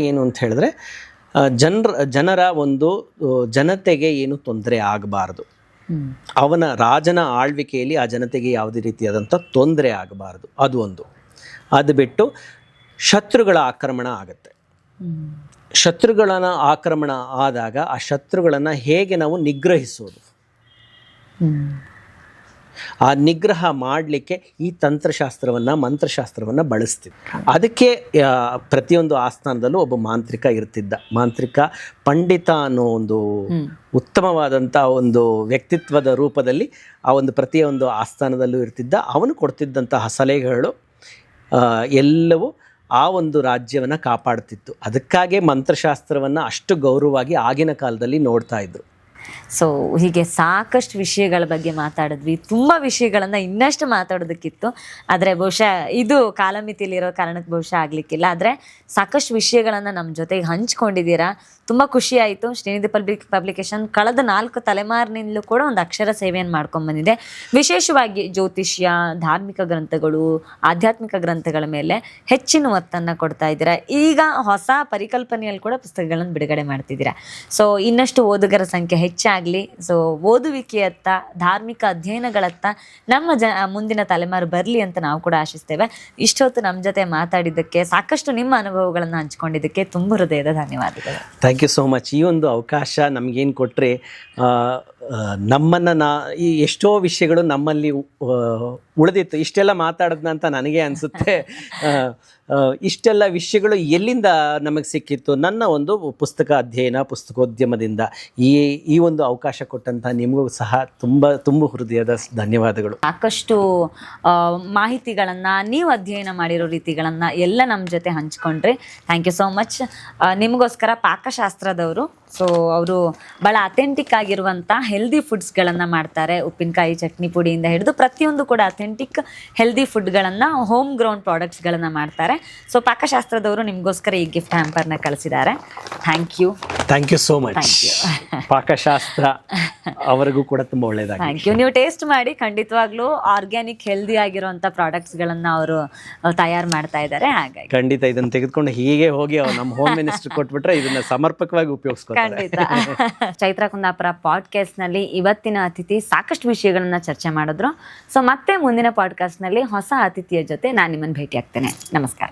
ಏನು ಅಂತ ಹೇಳಿದ್ರೆ, ಜನರ ಒಂದು ಜನತೆಗೆ ಏನು ತೊಂದರೆ ಆಗಬಾರ್ದು, ಅವನ ರಾಜನ ಆಳ್ವಿಕೆಯಲ್ಲಿ ಆ ಜನತೆಗೆ ಯಾವುದೇ ರೀತಿಯಾದಂಥ ತೊಂದರೆ ಆಗಬಾರ್ದು. ಅದು ಒಂದು. ಅದು ಬಿಟ್ಟು ಶತ್ರುಗಳ ಆಕ್ರಮಣ ಆಗುತ್ತೆ. ಶತ್ರುಗಳನ್ನ ಆಕ್ರಮಣ ಆದಾಗ ಆ ಶತ್ರುಗಳನ್ನು ಹೇಗೆ ನಾವು ನಿಗ್ರಹಿಸೋದು, ಆ ನಿಗ್ರಹ ಮಾಡಲಿಕ್ಕೆ ಈ ತಂತ್ರಶಾಸ್ತ್ರವನ್ನು, ಮಂತ್ರಶಾಸ್ತ್ರವನ್ನು ಬಳಸ್ತೀವಿ. ಅದಕ್ಕೆ ಪ್ರತಿಯೊಂದು ಆಸ್ಥಾನದಲ್ಲೂ ಒಬ್ಬ ಮಾಂತ್ರಿಕ ಇರ್ತಿದ್ದ. ಮಾಂತ್ರಿಕ ಪಂಡಿತ ಅನ್ನೋ ಒಂದು ಉತ್ತಮವಾದಂಥ ಒಂದು ವ್ಯಕ್ತಿತ್ವದ ರೂಪದಲ್ಲಿ ಆ ಒಂದು ಪ್ರತಿಯೊಂದು ಆಸ್ಥಾನದಲ್ಲೂ ಇರ್ತಿದ್ದ. ಅವನು ಕೊಡ್ತಿದ್ದಂತಹ ಸಲಹೆಗಳು ಎಲ್ಲವೂ ಆ ಒಂದು ರಾಜ್ಯವನ್ನು ಕಾಪಾಡ್ತಿತ್ತು. ಅದಕ್ಕಾಗೇ ಮಂತ್ರಶಾಸ್ತ್ರವನ್ನು ಅಷ್ಟು ಗೌರವವಾಗಿ ಆಗಿನ ಕಾಲದಲ್ಲಿ ನೋಡ್ತಾ ಇದ್ರು. ಸೊ ಹೀಗೆ ಸಾಕಷ್ಟು ವಿಷಯಗಳ ಬಗ್ಗೆ ಮಾತಾಡಿದ್ವಿ. ತುಂಬ ವಿಷಯಗಳನ್ನು ಇನ್ನಷ್ಟು ಮಾತಾಡೋದಕ್ಕಿತ್ತು, ಆದರೆ ಬಹುಶಃ ಇದು ಕಾಲಮಿತಿಯಲ್ಲಿರೋ ಕಾರಣಕ್ಕೆ ಬಹುಶಃ ಆಗಲಿಕ್ಕಿಲ್ಲ. ಆದರೆ ಸಾಕಷ್ಟು ವಿಷಯಗಳನ್ನು ನಮ್ಮ ಜೊತೆಗೆ ಹಂಚ್ಕೊಂಡಿದ್ದೀರಾ. ತುಂಬ ಖುಷಿ ಆಯಿತು. ಶ್ರೀನಿಧಿ ಪಬ್ಲಿಕೇಶನ್ ಕಳೆದ 4 ತಲೆಮಾರಿನಿಂದಲೂ ಕೂಡ ಒಂದು ಅಕ್ಷರ ಸೇವೆಯನ್ನು ಮಾಡ್ಕೊಂಡ್ಬಂದಿದೆ. ವಿಶೇಷವಾಗಿ ಜ್ಯೋತಿಷ್ಯ, ಧಾರ್ಮಿಕ ಗ್ರಂಥಗಳು, ಆಧ್ಯಾತ್ಮಿಕ ಗ್ರಂಥಗಳ ಮೇಲೆ ಹೆಚ್ಚಿನ ಒತ್ತನ್ನು ಕೊಡ್ತಾ ಇದ್ದೀರಾ. ಈಗ ಹೊಸ ಪರಿಕಲ್ಪನೆಯಲ್ಲಿ ಕೂಡ ಪುಸ್ತಕಗಳನ್ನು ಬಿಡುಗಡೆ ಮಾಡ್ತಿದ್ದೀರಾ. ಸೊ ಇನ್ನಷ್ಟು ಓದುಗರ ಸಂಖ್ಯೆ ಹೆಚ್ಚಾಗಲಿ. ಸೊ ಓದುವಿಕೆಯತ್ತ, ಧಾರ್ಮಿಕ ಅಧ್ಯಯನಗಳತ್ತ ನಮ್ಮ ಮುಂದಿನ ತಲೆಮಾರು ಬರಲಿ ಅಂತ ನಾವು ಕೂಡ ಆಶಿಸ್ತೇವೆ. ಇಷ್ಟೊತ್ತು ನಮ್ಮ ಜೊತೆ ಮಾತಾಡಿದ್ದಕ್ಕೆ, ಸಾಕಷ್ಟು ನಿಮ್ಮ ಅನುಭವಗಳನ್ನು ಹಂಚ್ಕೊಂಡಿದ್ದಕ್ಕೆ ತುಂಬ ಹೃದಯದ ಧನ್ಯವಾದಗಳು. Thank you so much. ಈ ಒಂದು ಅವಕಾಶ ನಮಗೇನು ಕೊಟ್ಟರೆ, ನಮ್ಮನ್ನು ಈ ಎಷ್ಟೋ ವಿಷಯಗಳು ನಮ್ಮಲ್ಲಿ ಉಳಿದಿತ್ತು. ಇಷ್ಟೆಲ್ಲ ಮಾತಾಡೋದ್ನ ಅಂತ ನನಗೆ ಅನಿಸುತ್ತೆ. ಇಷ್ಟೆಲ್ಲ ವಿಷಯಗಳು ಎಲ್ಲಿಂದ ನಮಗೆ ಸಿಕ್ಕಿತ್ತು? ನನ್ನ ಒಂದು ಪುಸ್ತಕ ಅಧ್ಯಯನ, ಪುಸ್ತಕೋದ್ಯಮದಿಂದ. ಈ ಒಂದು ಅವಕಾಶ ಕೊಟ್ಟಂಥ ನಿಮಗೂ ಸಹ ತುಂಬ ಹೃದಯದ ಧನ್ಯವಾದಗಳು. ಸಾಕಷ್ಟು ಮಾಹಿತಿಗಳನ್ನು, ನೀವು ಅಧ್ಯಯನ ಮಾಡಿರೋ ರೀತಿಗಳನ್ನು ಎಲ್ಲ ನಮ್ಮ ಜೊತೆ ಹಂಚ್ಕೊಂಡ್ರಿ. Thank you so much. ನಿಮಗೋಸ್ಕರ ಪಾಕಶಾಸ್ತ್ರದವರು, ಸೊ ಅವರು ಭಾಳ ಅಥೆಂಟಿಕ್ ಆಗಿರುವಂಥ ಹೆಲ್ದಿ ಫುಡ್ಸ್ಗಳನ್ನು ಮಾಡ್ತಾರೆ. ಉಪ್ಪಿನಕಾಯಿ, ಚಟ್ನಿ ಪುಡಿಯಿಂದ ಹಿಡಿದು ಪ್ರತಿಯೊಂದು ಕೂಡ ಅಥೆಂಟಿಕ್ ಹೆಲ್ದಿ ಫುಡ್ಗಳನ್ನು, ಹೋಮ್ ಗ್ರೌಂಡ್ ಪ್ರಾಡಕ್ಟ್ಸ್ಗಳನ್ನು ಮಾಡ್ತಾರೆ. ಸೊ ಪಾಕಶಾಸ್ತ್ರದವರು ನಿಮಗೋಸ್ಕರ ಈ ಗಿಫ್ಟ್ ಹ್ಯಾಂಪರ್ನ ಕಳಿಸಿದ್ದಾರೆ. Thank you so much. Pakashastra ಅವರಿಗೂ ಕೂಡ ತುಂಬ ಒಳ್ಳೆಯದಾಗಿ. Thank you. ನೀವು ಟೇಸ್ಟ್ ಮಾಡಿ, ಖಂಡಿತವಾಗ್ಲೂ ಆರ್ಗ್ಯಾನಿಕ್ ಹೆಲ್ದಿ ಆಗಿರುವಂಥ ಪ್ರಾಡಕ್ಟ್ಸ್ಗಳನ್ನು ಅವರು ತಯಾರು ಮಾಡ್ತಾ ಇದ್ದಾರೆ. ಹಾಗಾಗಿ ಖಂಡಿತ ಇದನ್ನು ತೆಗೆದುಕೊಂಡು ಹೀಗೆ ಹೋಗಿ ನಮ್ಮ ಹೋಮ್ ಮಿನಿಸ್ಟರ್ ಕೊಟ್ಬಿಟ್ರೆ ಇದನ್ನ ಸಮರ್ಪಕವಾಗಿ ಉಪಯೋಗಿಸ್ತಾರೆ. ಖಂಡಿತ. ಚೈತ್ರ ಕುಂದಾಪುರ ಪಾಡ್ಕಾಸ್ಟ್ನಲ್ಲಿ ಇವತ್ತಿನ ಅತಿಥಿ ಸಾಕಷ್ಟು ವಿಷಯಗಳನ್ನ ಚರ್ಚೆ ಮಾಡಿದ್ರು. ಸೊ ಮತ್ತೆ ಮುಂದಿನ ಪಾಡ್ಕಾಸ್ಟ್ನಲ್ಲಿ ಹೊಸ ಅತಿಥಿಯ ಜೊತೆ ನಾನು ನಿಮ್ಮನ್ನು ಭೇಟಿ ಆಗ್ತೇನೆ. ನಮಸ್ಕಾರ.